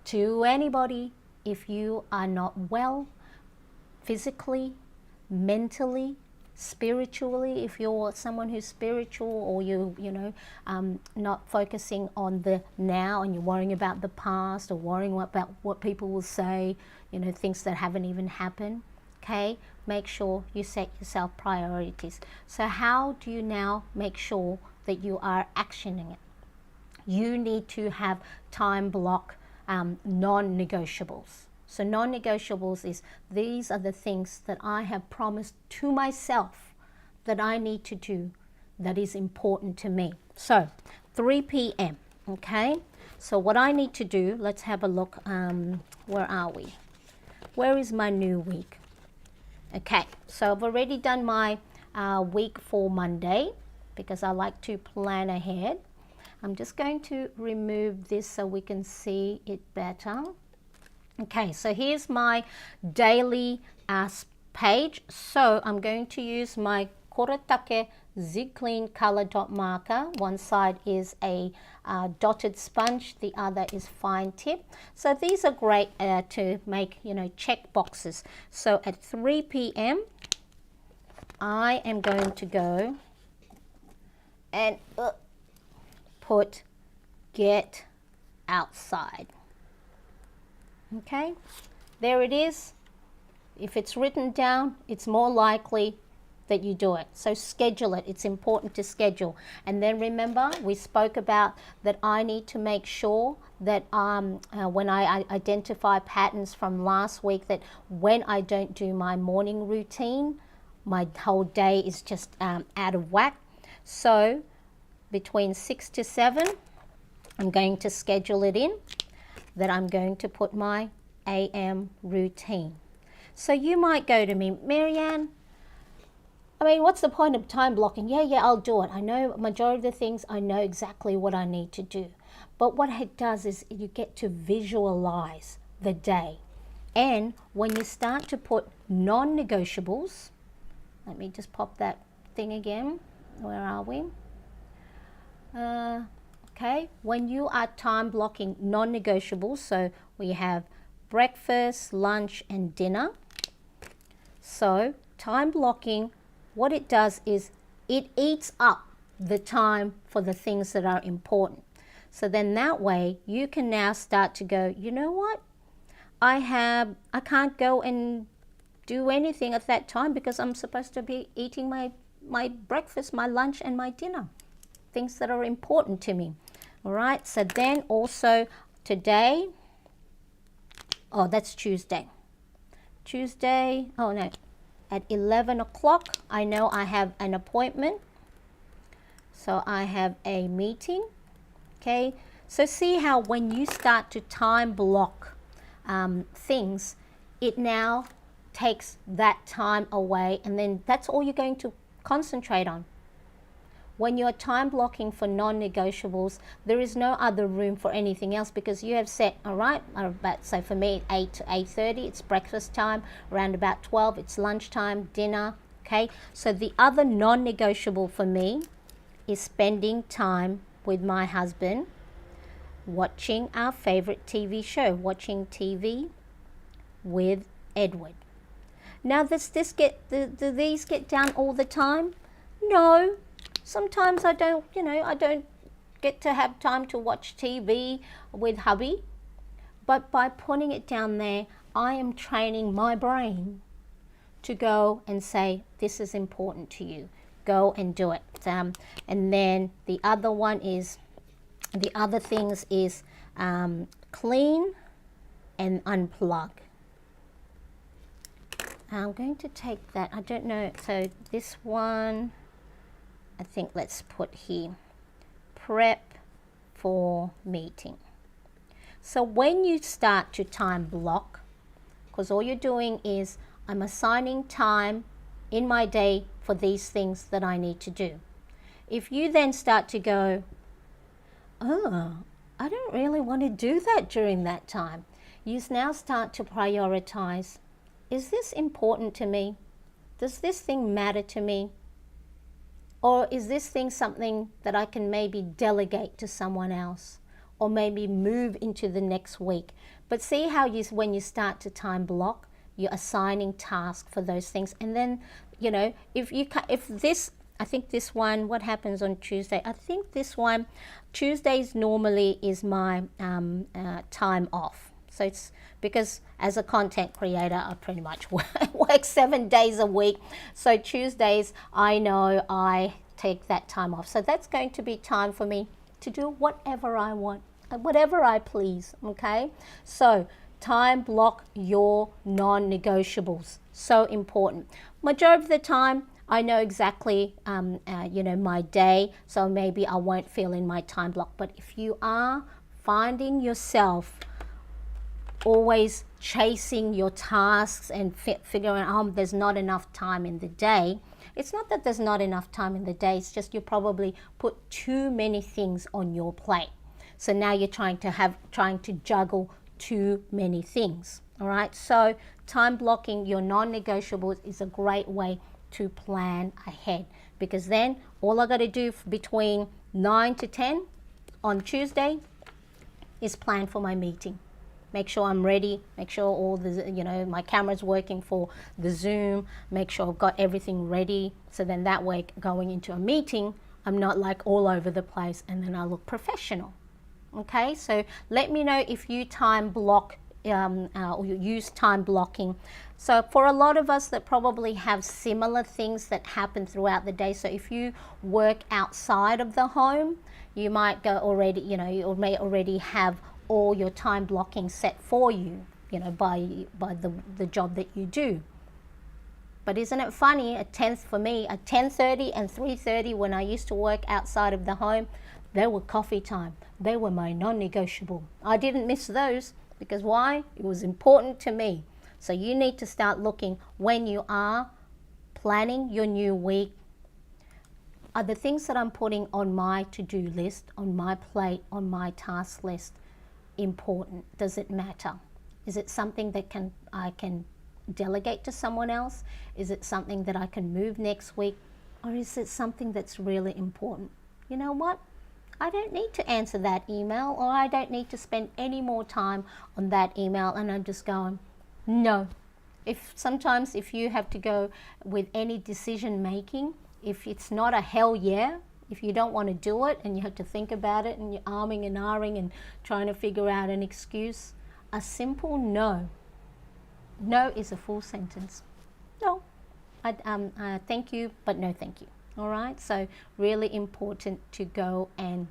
[SPEAKER 1] to anybody if you are not well physically, mentally, spiritually. If you're someone who's spiritual, or not focusing on the now and you're worrying about the past or worrying about what people will say, things that haven't even happened, okay, make sure you set yourself priorities. So how do you now make sure that you are actioning it? You need to have time block non-negotiables. So non-negotiables is, these are the things that I have promised to myself that I need to do, that is important to me. So 3 p.m., okay? So what I need to do, let's have a look. Where are we? Where is my new week? Okay, so I've already done my week for Monday, because I like to plan ahead. I'm just going to remove this so we can see it better. Okay, so here's my daily page. So I'm going to use my Koretake Zig Clean color dot marker. One side is a dotted sponge, the other is fine tip. So these are great to make, check boxes. So at 3 p.m. I am going to go and put get outside. Okay, there it is. If it's written down, it's more likely that you do it. So schedule it. It's important to schedule. And then remember, we spoke about that I need to make sure that when I identify patterns from last week, that when I don't do my morning routine, my whole day is just out of whack. So between 6 to 7, I'm going to schedule it in that I'm going to put my AM routine. So you might go to me, Marianne, I mean, what's the point of time blocking? Yeah, I'll do it. I know majority of the things, I know exactly what I need to do. But what it does is you get to visualize the day. And when you start to put non-negotiables, let me just pop that thing again. Where are we? Okay, when you are time blocking non-negotiables, so we have breakfast, lunch, and dinner. So time blocking, what it does is it eats up the time for the things that are important. So then that way you can now start to go, you know what? I can't go and do anything at that time because I'm supposed to be eating my breakfast, my lunch, and my dinner. Things that are important to me. All right, so then also today, oh, that's Tuesday. Tuesday, oh no, at 11 o'clock, I know I have an appointment. So I have a meeting, okay? So see how when you start to time block things, it now takes that time away, and then that's all you're going to concentrate on. When you're time blocking for non-negotiables, there is no other room for anything else because you have set, all right, about, so for me, 8 to 8:30, it's breakfast time. Around about 12, it's lunchtime, dinner, okay? So the other non-negotiable for me is spending time with my husband, watching our favorite TV show, watching TV with Edward. Now, do these get done all the time? No. Sometimes I don't get to have time to watch TV with hubby. But by putting it down there, I am training my brain to go and say, this is important to you. Go and do it. And then the other things is clean and unplug. I'm going to take that, I don't know, so this one, I think let's put here, prep for meeting. So when you start to time block, because all you're doing is I'm assigning time in my day for these things that I need to do. If you then start to go, oh, I don't really want to do that during that time, you now start to prioritize. Is this important to me? Does this thing matter to me? Or is this thing something that I can maybe delegate to someone else or maybe move into the next week? But see how when you start to time block, you're assigning tasks for those things. And then, you know, I think this one, what happens on Tuesday? I think this one, Tuesdays normally is my time off. So it's because as a content creator, I pretty much work 7 days a week. So Tuesdays, I know I take that time off. So that's going to be time for me to do whatever I want, whatever I please, okay? So time block your non-negotiables. So important. Majority of the time, I know exactly, my day, so maybe I won't feel in my time block. But if you are finding yourself always chasing your tasks and figuring out there's not enough time in the day, it's not that there's not enough time in the day, it's just you probably put too many things on your plate. So now you're trying to juggle too many things, all right? So time blocking your non-negotiables is a great way to plan ahead, because then all I got to do between 9 to 10 on Tuesday is plan for my meeting. Make sure I'm ready, make sure all the, my camera's working for the Zoom, make sure I've got everything ready. So then that way going into a meeting, I'm not like all over the place and then I look professional. Okay, so let me know if you time block or you use time blocking. So for a lot of us that probably have similar things that happen throughout the day, so if you work outside of the home, you might go already, you may already have all your time blocking set for you, by the job that you do. But isn't it funny, for me, at 10:30 and 3:30 when I used to work outside of the home, they were coffee time. They were my non-negotiable. I didn't miss those because why? It was important to me. So you need to start looking when you are planning your new week. Are the things that I'm putting on my to-do list, on my plate, on my task list important? Does it matter? Is it something that I can delegate to someone else? Is it something that I can move next week? Or is it something that's really important? You know what? I don't need to answer that email, or I don't need to spend any more time on that email. And I'm just going, no. Sometimes if you have to go with any decision making, if it's not a hell yeah, if you don't want to do it and you have to think about it and you're arming and ahhing and trying to figure out an excuse, a simple no. No is a full sentence. No. Thank you, but no thank you. All right? So really important to go and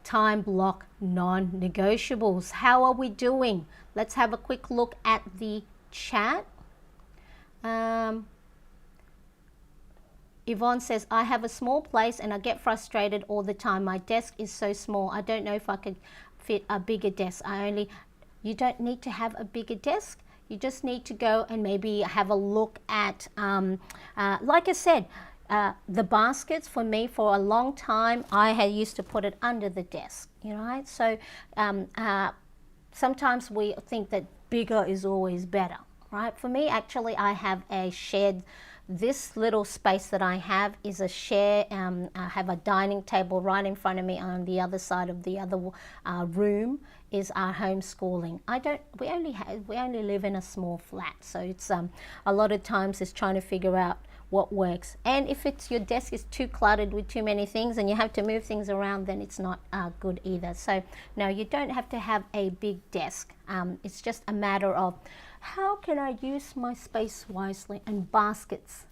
[SPEAKER 1] time block non-negotiables. How are we doing? Let's have a quick look at the chat. Yvonne says, I have a small place and I get frustrated all the time. My desk is so small. I don't know if I could fit a bigger desk. You don't need to have a bigger desk. You just need to go and maybe have a look at, like I said, the baskets. For me, for a long time, I had used to put it under the desk, you know, right? So sometimes we think that bigger is always better, right? For me, actually, I have a shared, this little space that I have is a share. I have a dining table right in front of me. On the other side of the other room is our homeschooling. We only live in a small flat, so it's a lot of times it's trying to figure out what works. And if your desk is too cluttered with too many things and you have to move things around, then it's not good either. So no, you don't have to have a big desk. It's just a matter of how can I use my space wisely? And baskets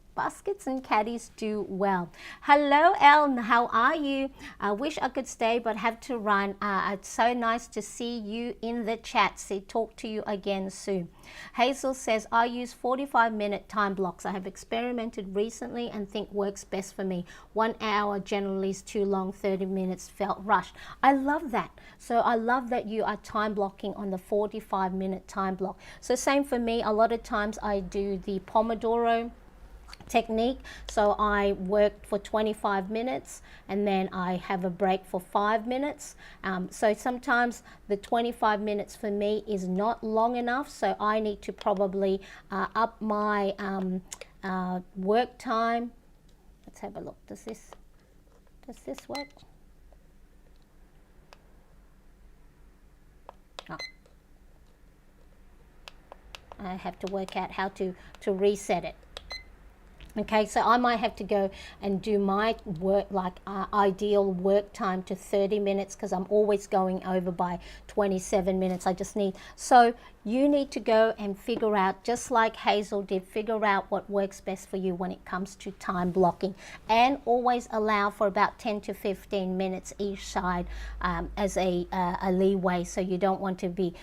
[SPEAKER 1] and caddies do well. Hello, Elle. How are you? I wish I could stay, but have to run. It's so nice to see you in the chat. See, talk to you again soon. Hazel says, I use 45-minute time blocks. I have experimented recently and think works best for me. 1 hour generally is too long. 30 minutes felt rushed. I love that. So I love that you are time blocking on the 45-minute time block. So same for me. A lot of times I do the Pomodoro technique. So I work for 25 minutes and then I have a break for 5 minutes. So sometimes the 25 minutes for me is not long enough. So I need to probably up my work time. Let's have a look. Does this work? Oh. I have to work out how to reset it. Okay, so I might have to go and do my work, like ideal work time to 30 minutes because I'm always going over by 27 minutes. So you need to go and figure out, just like Hazel did, figure out what works best for you when it comes to time blocking. And always allow for about 10 to 15 minutes each side as a leeway. So you don't want to be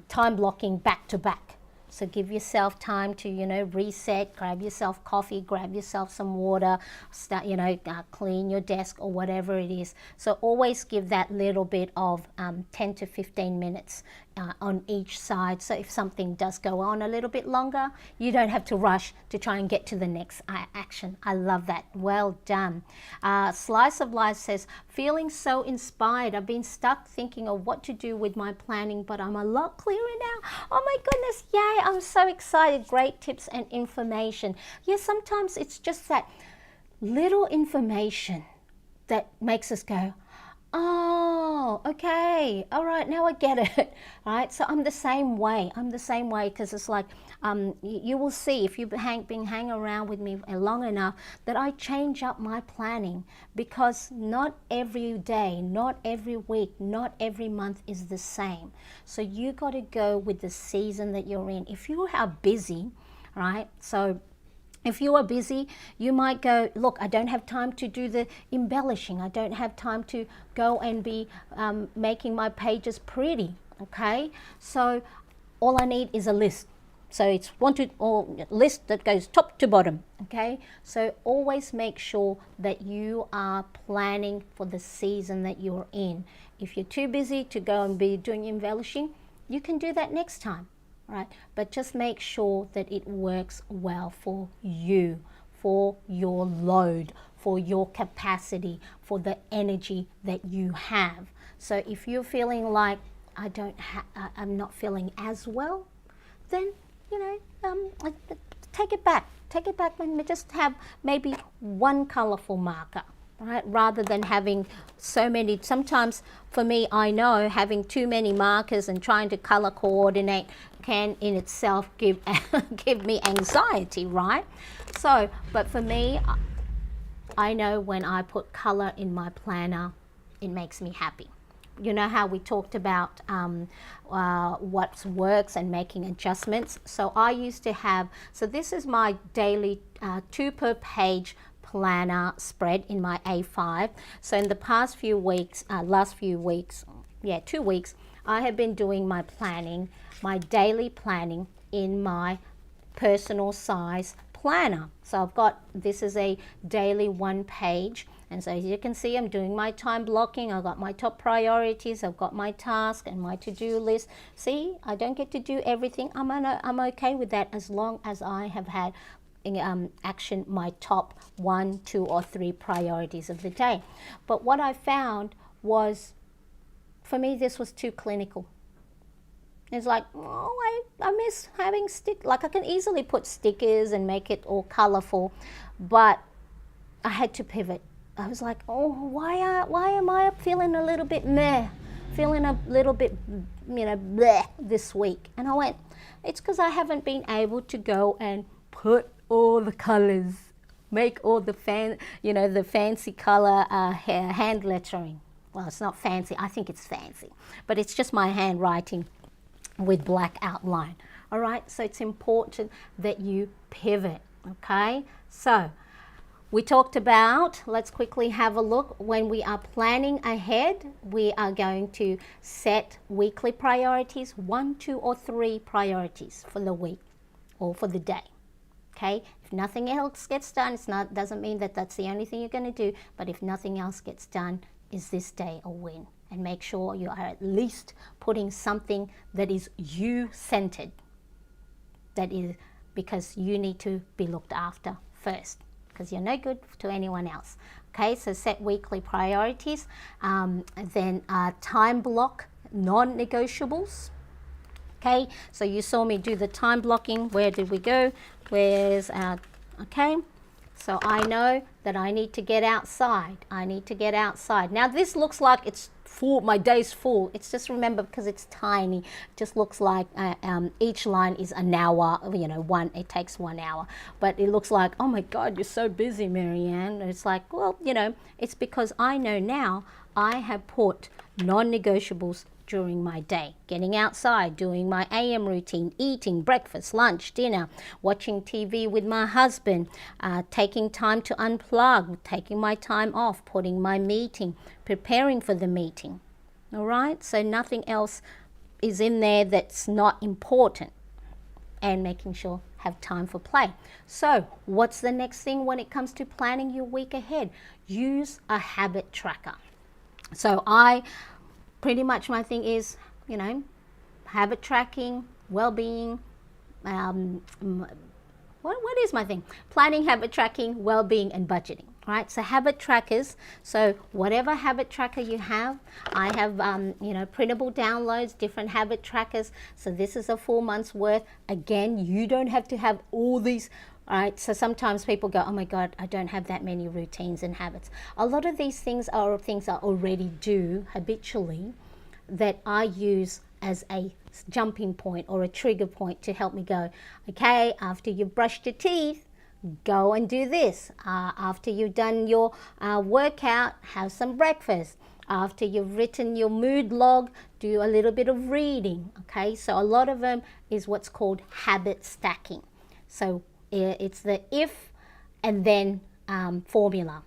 [SPEAKER 1] time blocking back to back. So give yourself time to, reset, grab yourself coffee, grab yourself some water, start, clean your desk or whatever it is. So always give that little bit of 10 to 15 minutes on each side. So if something does go on a little bit longer, you don't have to rush to try and get to the next action. I love that. Well done. Slice of Life says, feeling so inspired. I've been stuck thinking of what to do with my planning, but I'm a lot clearer now. Oh my goodness, yay. I'm so excited. Great tips and information. Yeah, sometimes it's just that little information that makes us go, oh, okay, all right, now I get it, right? So I'm the same way. Because it's like, you will see if you've been hanging around with me long enough that I change up my planning, because not every day, not every week, not every month is the same. So you got to go with the season that you're in. If you are busy, right? So if you are busy, you might go, look, I don't have time to do the embellishing. I don't have time to go and be making my pages pretty, okay? So all I need is a list. So it's wanted or list that goes top to bottom. Okay, so always make sure that you are planning for the season that you're in. If you're too busy to go and be doing embellishing, you can do that next time, right? But just make sure that it works well for you, for your load, for your capacity, for the energy that you have. So if you're feeling like I'm not feeling as well, then take it back. Take it back and just have maybe one colorful marker, right? Rather than having so many. Sometimes for me, I know having too many markers and trying to color coordinate can in itself give me anxiety, right? So, but for me, I know when I put color in my planner, it makes me happy. You know how we talked about what works and making adjustments. So I used to have, so this is my daily 2 per page planner spread in my A5. So in the past few weeks, 2 weeks, I have been doing my planning, my daily planning in my personal size planner. So I've got, this is a daily 1 page, and so as you can see, I'm doing my time blocking. I've got my top priorities, I've got my task and my to-do list. See, I don't get to do everything. I'm okay with that as long as I have had action my top 1, 2 or 3 priorities of the day. But what I found was, for me, this was too clinical. It's like, oh, I miss having like I can easily put stickers and make it all colorful, but I had to pivot. I was like, oh, why am I feeling a little bit meh, feeling a little bit, bleh this week? And I went, it's because I haven't been able to go and put all the colors, make all the the fancy color hand lettering. Well, it's not fancy. I think it's fancy, but it's just my handwriting with black outline. All right, so it's important that you pivot. Okay, so we talked about, let's quickly have a look. When we are planning ahead, we are going to set weekly priorities, 1, 2 or 3 priorities for the week or for the day. Okay, if nothing else gets done, doesn't mean that that's the only thing you're going to do, but if nothing else gets done, is this day a win? And make sure you are at least putting something that is you-centered. That is because you need to be looked after first, because you're no good to anyone else. Okay, so set weekly priorities. Then time block non-negotiables. Okay, so you saw me do the time blocking. Where did we go? Where's our, okay, so I know that I need to get outside. I need to get outside. Now this looks like it's full, my day's full. It's just, remember, because it's tiny, it just looks like each line is an hour, it takes 1 hour. But it looks like, oh my God, you're so busy, Marianne. It's like, well, it's because I know now I have put non-negotiables during my day. Getting outside, doing my AM routine, eating breakfast, lunch, dinner, watching TV with my husband, taking time to unplug, taking my time off, putting my meeting, preparing for the meeting. All right, so nothing else is in there that's not important, and making sure have time for play. So what's the next thing when it comes to planning your week ahead? Use a habit tracker. So pretty much my thing is, habit tracking, well-being, what is my thing? Planning, habit tracking, well-being, and budgeting, right? So habit trackers, so whatever habit tracker you have, I have, printable downloads, different habit trackers. So this is a 4 months worth. Again, you don't have to have all these. All right, so sometimes people go, oh my God, I don't have that many routines and habits. A lot of these things are things I already do habitually that I use as a jumping point or a trigger point to help me go, okay, after you've brushed your teeth, go and do this. After you've done your workout, have some breakfast. After you've written your mood log, do a little bit of reading, okay? So a lot of them is what's called habit stacking. So it's the if and then formula,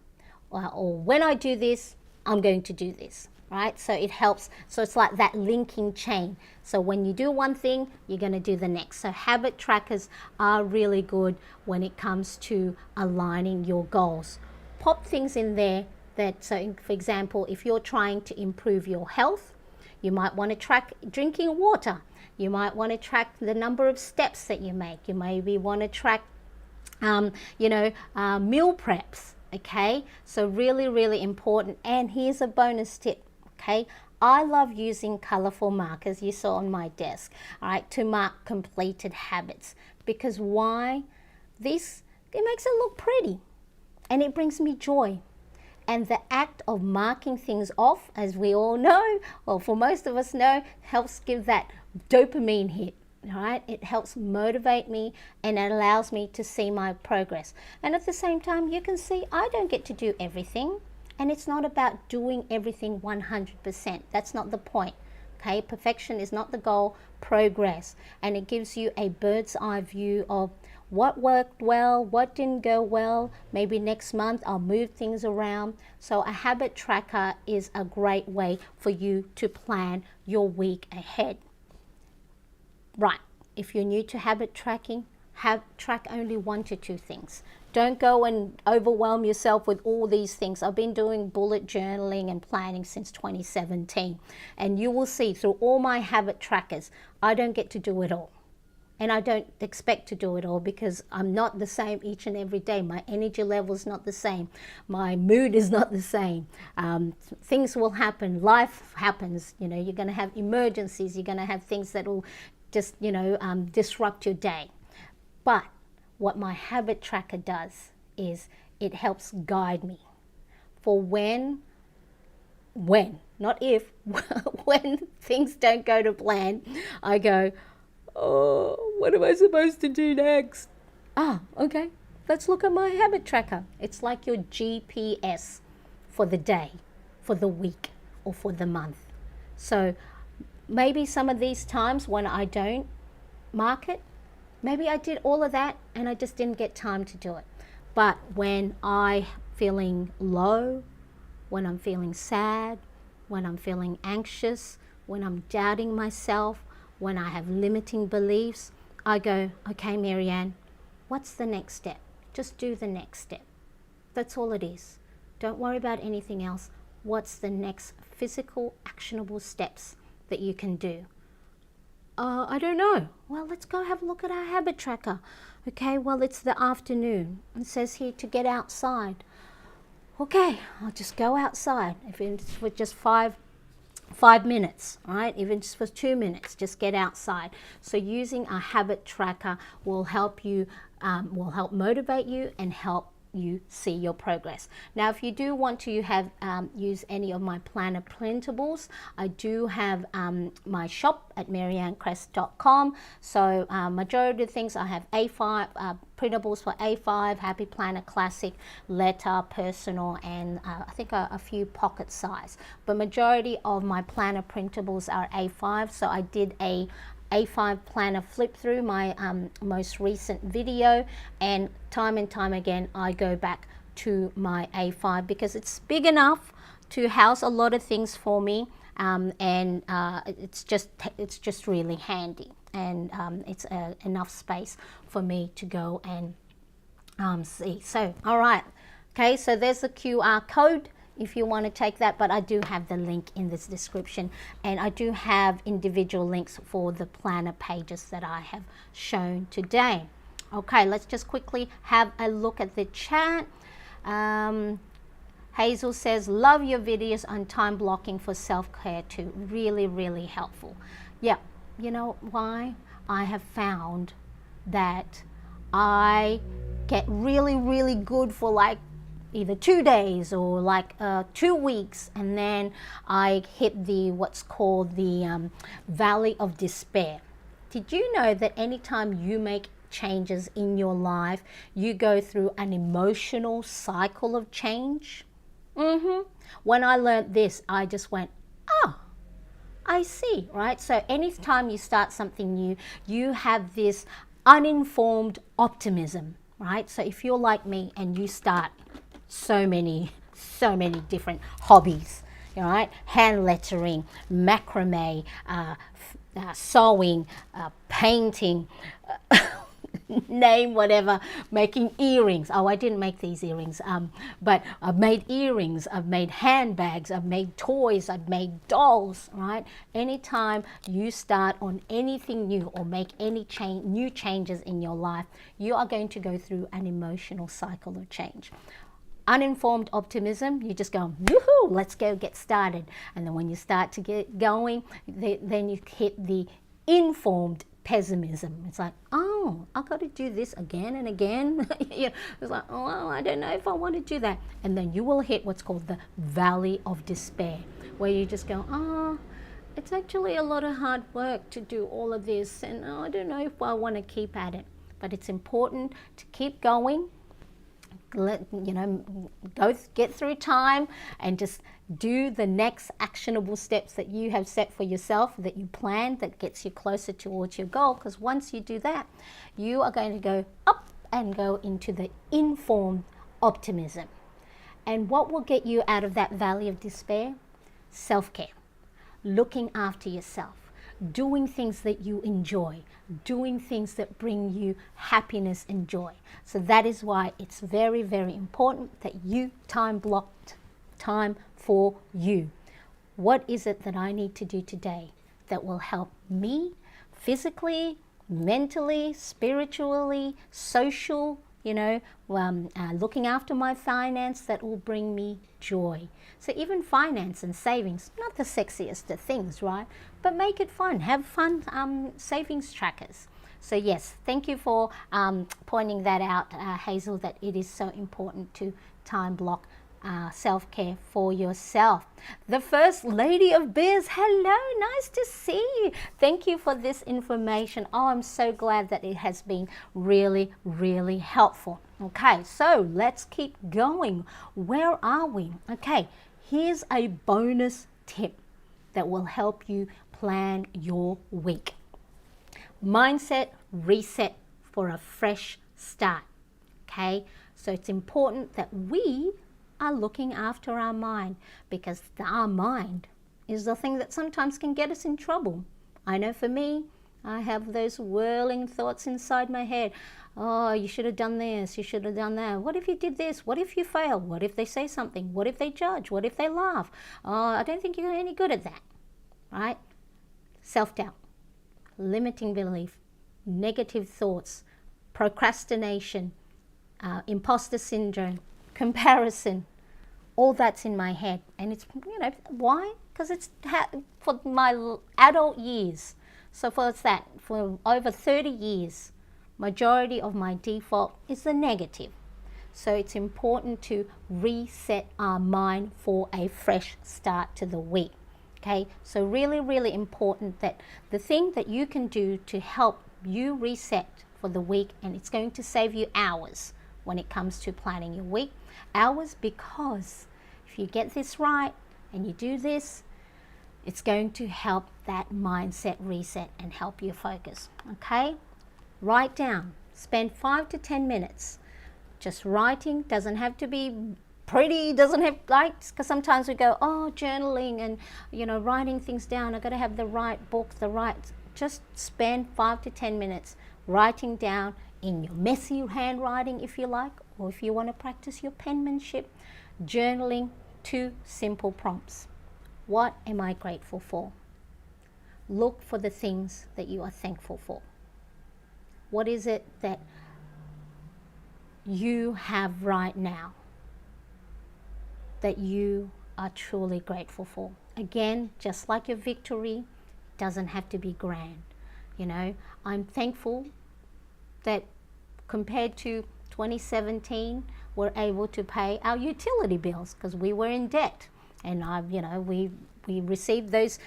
[SPEAKER 1] or when I do this, I'm going to do this. right? So it helps. So it's like that linking chain. So when you do one thing, you're going to do the next. So habit trackers are really good when it comes to aligning your goals. Pop things in there that, so for example, if you're trying to improve your health, you might want to track drinking water. You might want to track the number of steps that you make. You maybe want to track, meal preps. Okay, so really, really important. And here's a bonus tip. Okay, I love using colorful markers you saw on my desk, all right, to mark completed habits. Because why? It makes it look pretty and it brings me joy. And the act of marking things off, as we all know, or for most of us know, helps give that dopamine hit. Right? It helps motivate me and it allows me to see my progress. And at the same time, you can see I don't get to do everything. And it's not about doing everything 100%. That's not the point. Okay? Perfection is not the goal, progress. And it gives you a bird's eye view of what worked well, what didn't go well. Maybe next month I'll move things around. So a habit tracker is a great way for you to plan your week ahead. Right, if you're new to habit tracking, track only 1 to 2 things. Don't go and overwhelm yourself with all these things. I've been doing bullet journaling and planning since 2017. And you will see through all my habit trackers, I don't get to do it all. And I don't expect to do it all because I'm not the same each and every day. My energy level is not the same. My mood is not the same. Things will happen. Life happens. You're going to have emergencies. You're going to have things that will just, disrupt your day. But what my habit tracker does is it helps guide me for when, not if, when things don't go to plan, I go, oh, what am I supposed to do next? Okay, let's look at my habit tracker. It's like your GPS for the day, for the week, or for the month. So maybe some of these times when I don't mark it, maybe I did all of that and I just didn't get time to do it. But when I'm feeling low, when I'm feeling sad, when I'm feeling anxious, when I'm doubting myself, when I have limiting beliefs, I go, okay, Marianne, what's the next step? Just do the next step. That's all it is. Don't worry about anything else. What's the next physical, actionable steps that you can do? I don't know. Well, let's go have a look at our habit tracker. Okay, well, it's the afternoon. It says here to get outside. Okay, I'll just go outside. If it's for just five minutes, all right? Even just for 2 minutes, just get outside. So using a habit tracker will help you, will help motivate you and help you see your progress. Now, if you do want to use any of my planner printables, I do have my shop at marianecresp.com. So majority of the things I have A5 printables for A5, Happy Planner Classic, Letter, Personal, and I think a few pocket size. But majority of my planner printables are A5. So I did a A5 planner flip through my most recent video, and time again I go back to my A5 because it's big enough to house a lot of things for me, and it's just really handy, and it's enough space for me to go and see. So all right, okay, so there's the QR code if you want to take that, but I do have the link in this description, and I do have individual links for the planner pages that I have shown today. Okay, let's just quickly have a look at the chat. Hazel says, love your videos on time blocking for self-care too. Really, really helpful. Yeah, you know why? I have found that I get really, really good for like either 2 days or like 2 weeks, and then I hit the what's called the valley of despair. Did you know that anytime you make changes in your life, you go through an emotional cycle of change? When I learned this, I just went, oh, I see, right? So anytime you start something new, you have this uninformed optimism, right? So if you're like me and you start so many different hobbies, all right? Hand lettering, macrame, sewing, painting, name whatever, making earrings. Oh, I didn't make these earrings, but I've made earrings, I've made handbags, I've made toys, I've made dolls, right? Anytime you start on anything new or make any new changes in your life, you are going to go through an emotional cycle of change. Uninformed optimism, you just go, woohoo, let's go get started. And then when you start to get going, then you hit the informed pessimism. It's like, oh, I've got to do this again and again. It's like, oh, I don't know if I want to do that. And then you will hit what's called the valley of despair, where you just go, oh, it's actually a lot of hard work to do all of this, and I don't know if I want to keep at it. But it's important to keep going. Get through time and just do the next actionable steps that you have set for yourself, that you planned, that gets you closer towards your goal. Because once you do that, you are going to go up and go into the informed optimism. And what will get you out of that valley of despair? Self-care, looking after yourself, doing things that you enjoy, doing things that bring you happiness and joy. So that is why it's very, very important that you blocked time for you. What is it that I need to do today that will help me physically, mentally, spiritually, social, looking after my finance, that will bring me joy. So even finance and savings, not the sexiest of things, right? But make it fun. Have fun savings trackers. So yes, thank you for pointing that out, Hazel, that it is so important to time block self-care for yourself. The First Lady of Biz, hello, nice to see you. Thank you for this information. Oh, I'm so glad that it has been really, really helpful. Okay, so let's keep going. Where are we? Okay, here's a bonus tip that will help you plan your week. Mindset reset for a fresh start. Okay, so it's important that we are looking after our mind, because our mind is the thing that sometimes can get us in trouble. I know for me, I have those whirling thoughts inside my head. Oh, you should have done this, you should have done that. What if you did this? What if you fail? What if they say something? What if they judge? What if they laugh? Oh, I don't think you're any good at that, right? Self-doubt, limiting belief, negative thoughts, procrastination, imposter syndrome, comparison, all that's in my head. And it's, why? Because it's for my adult years. So for over 30 years, majority of my default is the negative. So it's important to reset our mind for a fresh start to the week. Okay, so really, really important that the thing that you can do to help you reset for the week, and it's going to save you hours when it comes to planning your week. Hours, because if you get this right and you do this, it's going to help that mindset reset and help you focus. Okay, write down, spend 5 to 10 minutes just writing. Doesn't have to be pretty, doesn't have because sometimes we go, oh, journaling and writing things down, I've got to have the right book, just spend 5 to 10 minutes writing down in your messy handwriting, if you like, or if you want to practice your penmanship, journaling 2 simple prompts. What am I grateful for? Look for the things that you are thankful for. What is it that you have right now that you are truly grateful for? Again, just like your victory, doesn't have to be grand. I'm thankful that compared to 2017, we're able to pay our utility bills because we were in debt. And we received those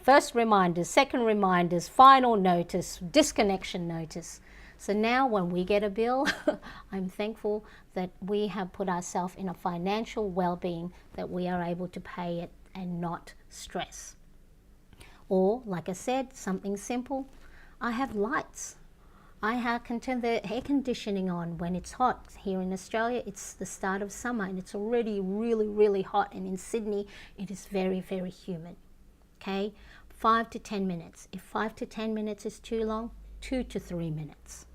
[SPEAKER 1] first reminders, second reminders, final notice, disconnection notice. So now when we get a bill, I'm thankful that we have put ourselves in a financial well-being that we are able to pay it and not stress. Or, like I said, something simple, I have lights. I can turn the air conditioning on when it's hot. Here in Australia, it's the start of summer and it's already really, really hot. And in Sydney, it is very, very humid. Okay, 5 to 10 minutes. If 5 to 10 minutes is too long, 2 to 3 minutes.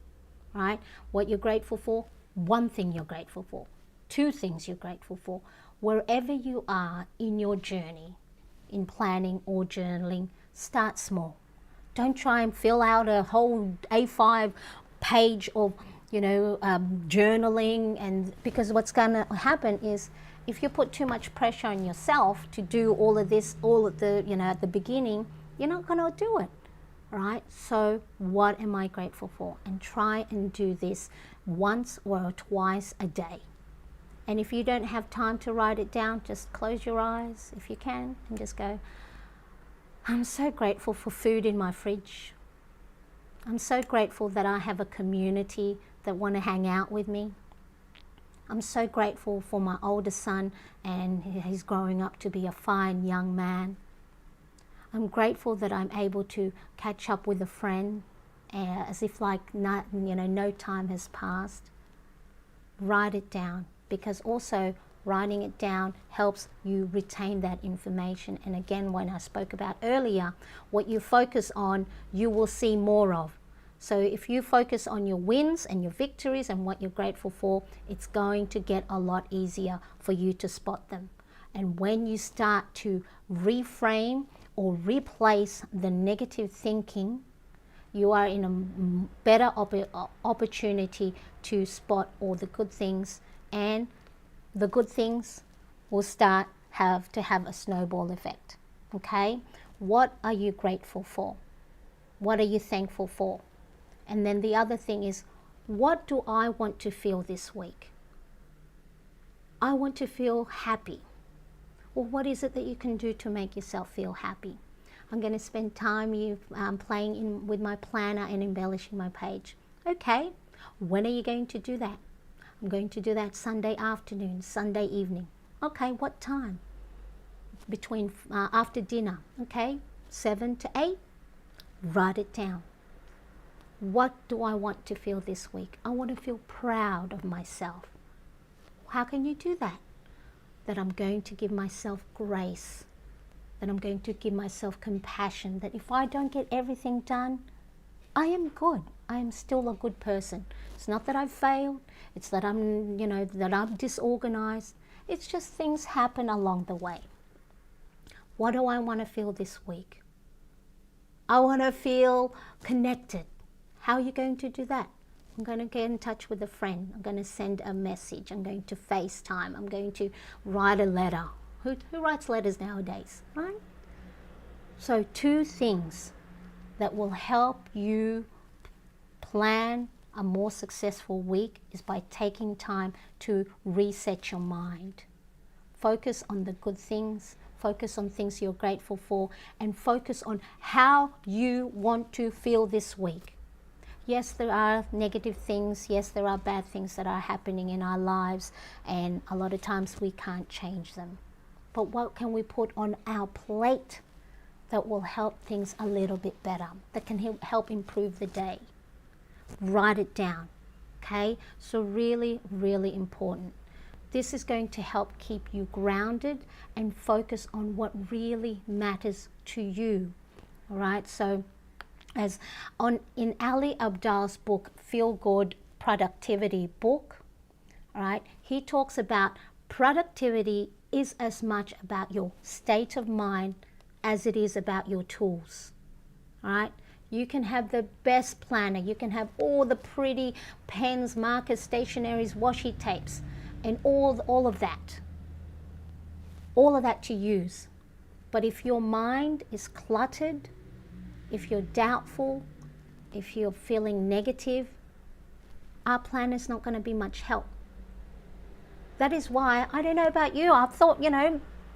[SPEAKER 1] Right? What you're grateful for, one thing you're grateful for, two things you're grateful for. Wherever you are in your journey, in planning or journaling, start small. Don't try and fill out a whole A5 page of, journaling, and because what's going to happen is if you put too much pressure on yourself to do all of this, all at the, at the beginning, you're not going to do it, right? So what am I grateful for? And try and do this once or twice a day. And if you don't have time to write it down, just close your eyes if you can and just go, I'm so grateful for food in my fridge. I'm so grateful that I have a community that want to hang out with me. I'm so grateful for my older son and he's growing up to be a fine young man. I'm grateful that I'm able to catch up with a friend as if like no time has passed. Write it down, because also writing it down helps you retain that information. And again, when I spoke about earlier, what you focus on, you will see more of. So if you focus on your wins and your victories and what you're grateful for, it's going to get a lot easier for you to spot them. And when you start to reframe or replace the negative thinking, you are in a better opportunity to spot all the good things, and the good things will start to have a snowball effect. Okay? What are you grateful for? What are you thankful for? And then the other thing is, what do I want to feel this week? I want to feel happy. Well, what is it that you can do to make yourself feel happy? I'm going to spend time playing with my planner and embellishing my page. Okay, when are you going to do that? I'm going to do that Sunday afternoon, Sunday evening. Okay, what time? Between after dinner. Okay, 7 to 8. Write it down. What do I want to feel this week? I want to feel proud of myself. How can you do that? That I'm going to give myself grace. That I'm going to give myself compassion. That if I don't get everything done, I am good. I am still a good person. It's not that I've failed. It's that I'm, that I'm disorganized. It's just things happen along the way. What do I want to feel this week? I want to feel connected. How are you going to do that? I'm going to get in touch with a friend. I'm going to send a message. I'm going to FaceTime. I'm going to write a letter. Who writes letters nowadays, right? So 2 things that will help you plan a more successful week is by taking time to reset your mind. Focus on the good things, focus on things you're grateful for, and focus on how you want to feel this week. Yes, there are negative things. Yes, there are bad things that are happening in our lives, and a lot of times we can't change them. But what can we put on our plate that will help things a little bit better, that can help improve the day? Write it down, okay? So really, really important. This is going to help keep you grounded and focus on what really matters to you, all right? So in Ali Abdaal's book, Feel Good Productivity book, all right, he talks about productivity is as much about your state of mind as it is about your tools, all right? You can have the best planner, you can have all the pretty pens, markers, stationaries, washi tapes, and all of that to use. But if your mind is cluttered, if you're doubtful, if you're feeling negative, our planner's not going to be much help. That is why, I don't know about you, I've thought,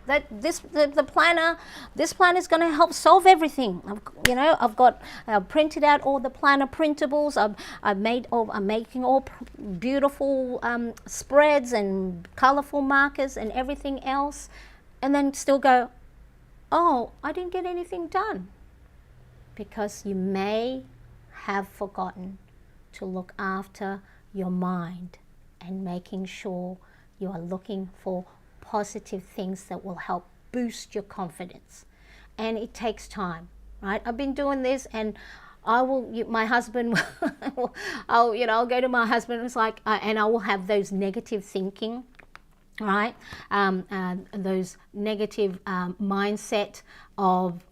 [SPEAKER 1] that the planner is going to help solve everything. I've got printed out all the planner printables. I'm making all beautiful spreads and colorful markers and everything else, and then still go, oh, I didn't get anything done, because you may have forgotten to look after your mind and making sure you are looking for positive things that will help boost your confidence. And it takes time, right? I've been doing this, and my husband, I'll go to my husband, it's like, and I will have those negative thinking, right? Those negative mindset of,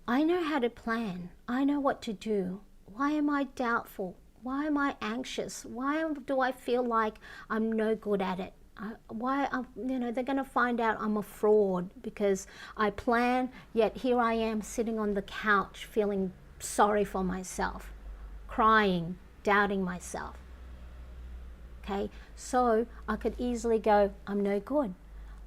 [SPEAKER 1] I know how to plan. I know what to do. Why am I doubtful? Why am I anxious? Why do I feel like I'm no good at it? They're going to find out I'm a fraud because I plan, yet here I am sitting on the couch feeling sorry for myself, crying, doubting myself. Okay, so I could easily go, I'm no good.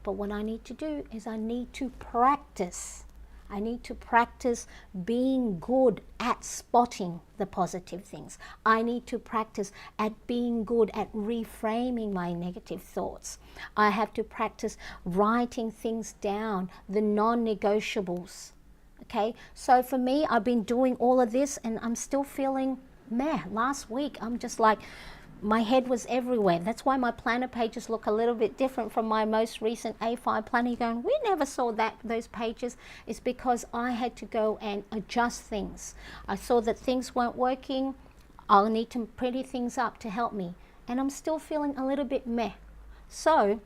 [SPEAKER 1] But what I need to do is I need to practice. I need to practice being good at spotting the positive things. I need to practice at being good at reframing my negative thoughts. I have to practice writing things down, the non-negotiables. Okay, so for me, I've been doing all of this and I'm still feeling meh. Last week, I'm just like, my head was everywhere. That's why my planner pages look a little bit different from my most recent A5 planner. You're going, we never saw those pages. It's because I had to go and adjust things. I saw that things weren't working. I'll need to pretty things up to help me. And I'm still feeling a little bit meh. So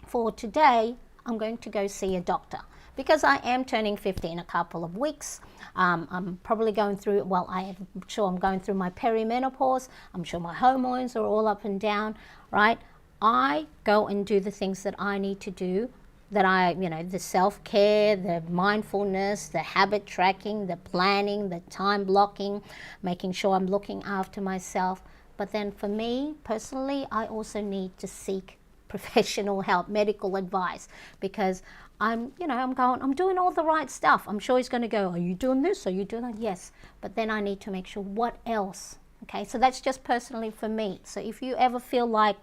[SPEAKER 1] for today, I'm going to go see a doctor because I am turning 50 in a couple of weeks. I'm probably going through, I'm sure I'm going through my perimenopause. I'm sure my hormones are all up and down, right? I go and do the things that I need to do, the self-care, the mindfulness, the habit tracking, the planning, the time blocking, making sure I'm looking after myself. But then for me personally, I also need to seek professional help, medical advice, because I'm doing all the right stuff. I'm sure he's going to go, are you doing this? Are you doing that? Yes. But then I need to make sure what else. Okay, so that's just personally for me. So if you ever feel like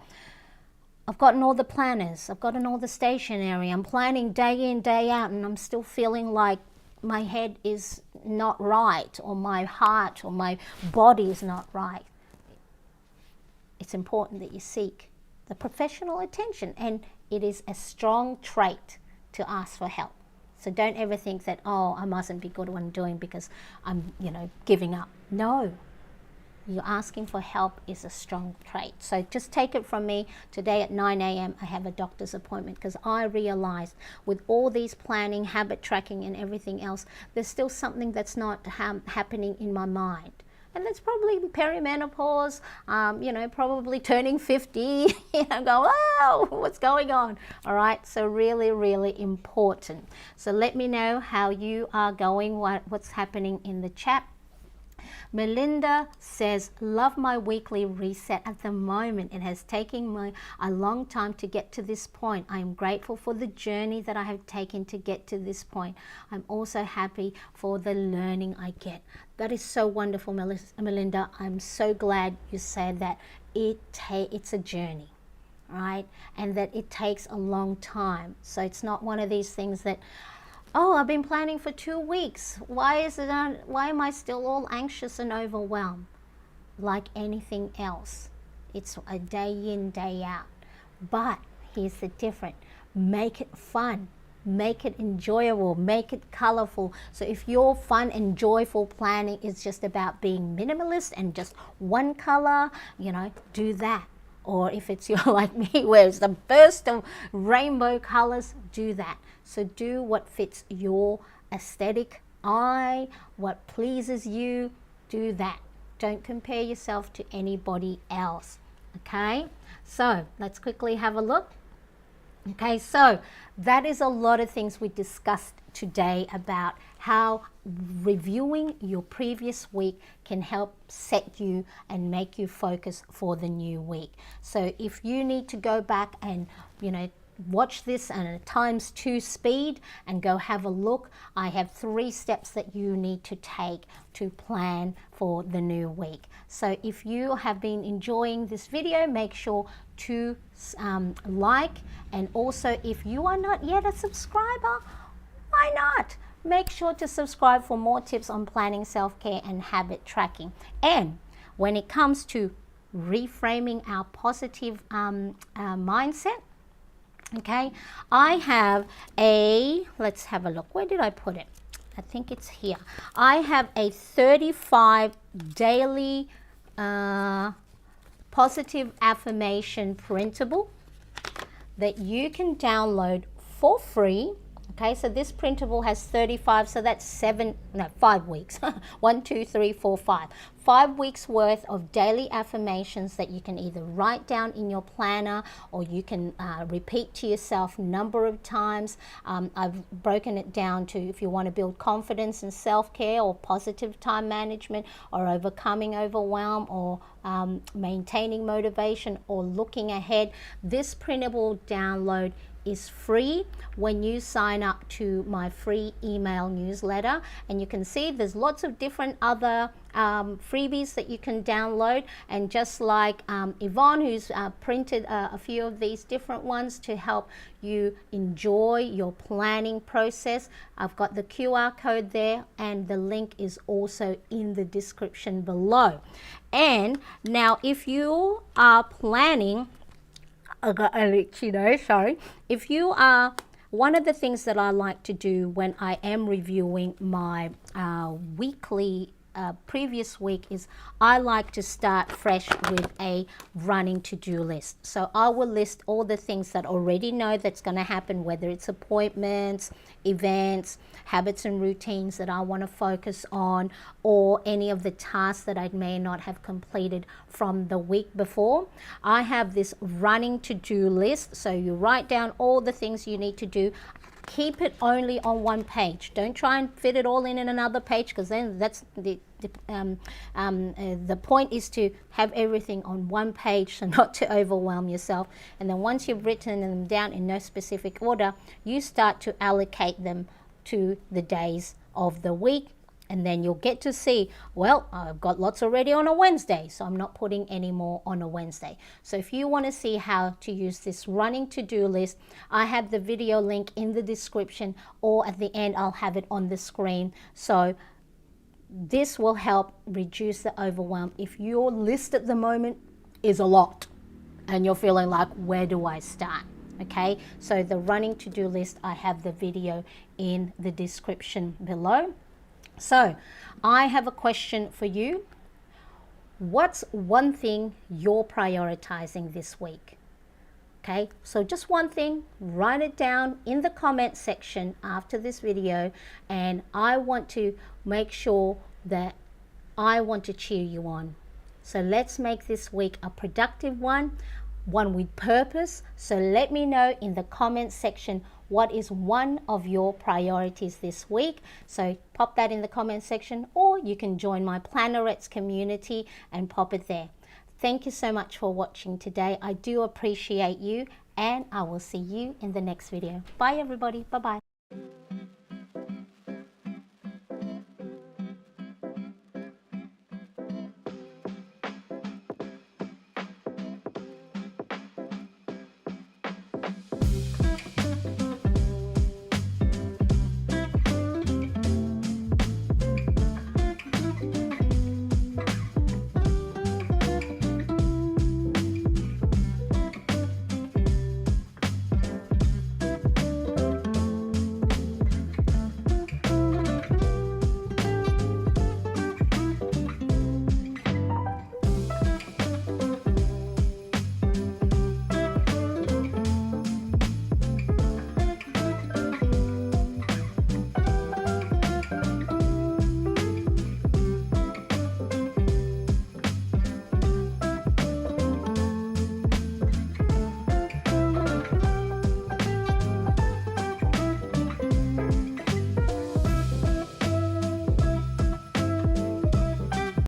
[SPEAKER 1] I've gotten all the planners, I've gotten all the stationery, I'm planning day in, day out, and I'm still feeling like my head is not right, or my heart or my body is not right, it's important that you seek the professional attention. And it is a strong trait to ask for help. So don't ever think that, oh, I mustn't be good at what I'm doing because I'm, giving up. No, you're asking for help is a strong trait. So just take it from me. Today at 9 a.m. I have a doctor's appointment because I realized with all these planning, habit tracking and everything else, there's still something that's not happening in my mind. And that's probably perimenopause, probably turning 50, go, oh, what's going on? All right, so really, really important. So let me know how you are going, what's happening in the chat. Melinda says, love my weekly reset at the moment. It has taken me a long time to get to this point. I am grateful for the journey that I have taken to get to this point. I'm also happy for the learning I get. That is so wonderful, Melinda. I'm so glad you said that it's a journey, right? And that it takes a long time. So it's not one of these things that, oh, I've been planning for 2 weeks. Why am I still all anxious and overwhelmed? Like anything else, it's a day in, day out. But here's the difference. Make it fun. Make it enjoyable. Make it colorful. So if your fun and joyful planning is just about being minimalist and just one color, do that. Or if it's you're like me, where it's the burst of rainbow colors, do that. So do what fits your aesthetic eye, what pleases you, do that. Don't compare yourself to anybody else, okay? So let's quickly have a look. Okay, so that is a lot of things we discussed today about how reviewing your previous week can help set you and make you focus for the new week. So if you need to go back and, watch this at ×2 speed and go have a look, I have 3 steps that you need to take to plan for the new week. So if you have been enjoying this video, make sure to like, and also if you are not yet a subscriber, why not? make sure to subscribe for more tips on planning, self-care and habit tracking. And when it comes to reframing our positive mindset, okay, I have let's have a look. Where did I put it? I think it's here. I have a 35 daily positive affirmation printable that you can download for free. Okay, so this printable has 35, so that's 5 weeks. 1, 2, 3, 4, 5. 5 weeks worth of daily affirmations that you can either write down in your planner or you can repeat to yourself a number of times. I've broken it down to if you want to build confidence and self-care or positive time management or overcoming overwhelm or maintaining motivation or looking ahead. This printable download is free when you sign up to my free email newsletter, and you can see there's lots of different other freebies that you can download. And just like Yvonne, who's printed a few of these different ones to help you enjoy your planning process, I've got the QR code there and the link is also in the description below. And now if you are planning, if you are, one of the things that I like to do when I am reviewing my weekly previous week is I like to start fresh with a running to-do list. So I will list all the things that I already know that's going to happen, whether it's appointments, events, habits and routines that I want to focus on, or any of the tasks that I may not have completed from the week before. I have this running to-do list, so you write down all the things you need to do. Keep it only on one page. Don't try and fit it all in another page, because then that's the point is to have everything on one page, so not to overwhelm yourself. And then once you've written them down in no specific order, you start to allocate them to the days of the week. And then you'll get to see, well, I've got lots already on a Wednesday, so I'm not putting any more on a Wednesday. So if you want to see how to use this running to-do list, I have the video link in the description, or at the end I'll have it on the screen. So this will help reduce the overwhelm. If your list at the moment is a lot and you're feeling like, where do I start? Okay, so the running to-do list, I have the video in the description below. So I have a question for you. What's one thing you're prioritizing this week? Okay, so just one thing, write it down in the comment section after this video, and I want to make sure that I want to cheer you on. So let's make this week a productive one with purpose. So let me know in the comment section what is one of your priorities this week. So pop that in the comment section, or you can join my Plannerettes community and pop it there. Thank you so much for watching today. I do appreciate you, and I will see you in the next video. Bye everybody. Bye-bye.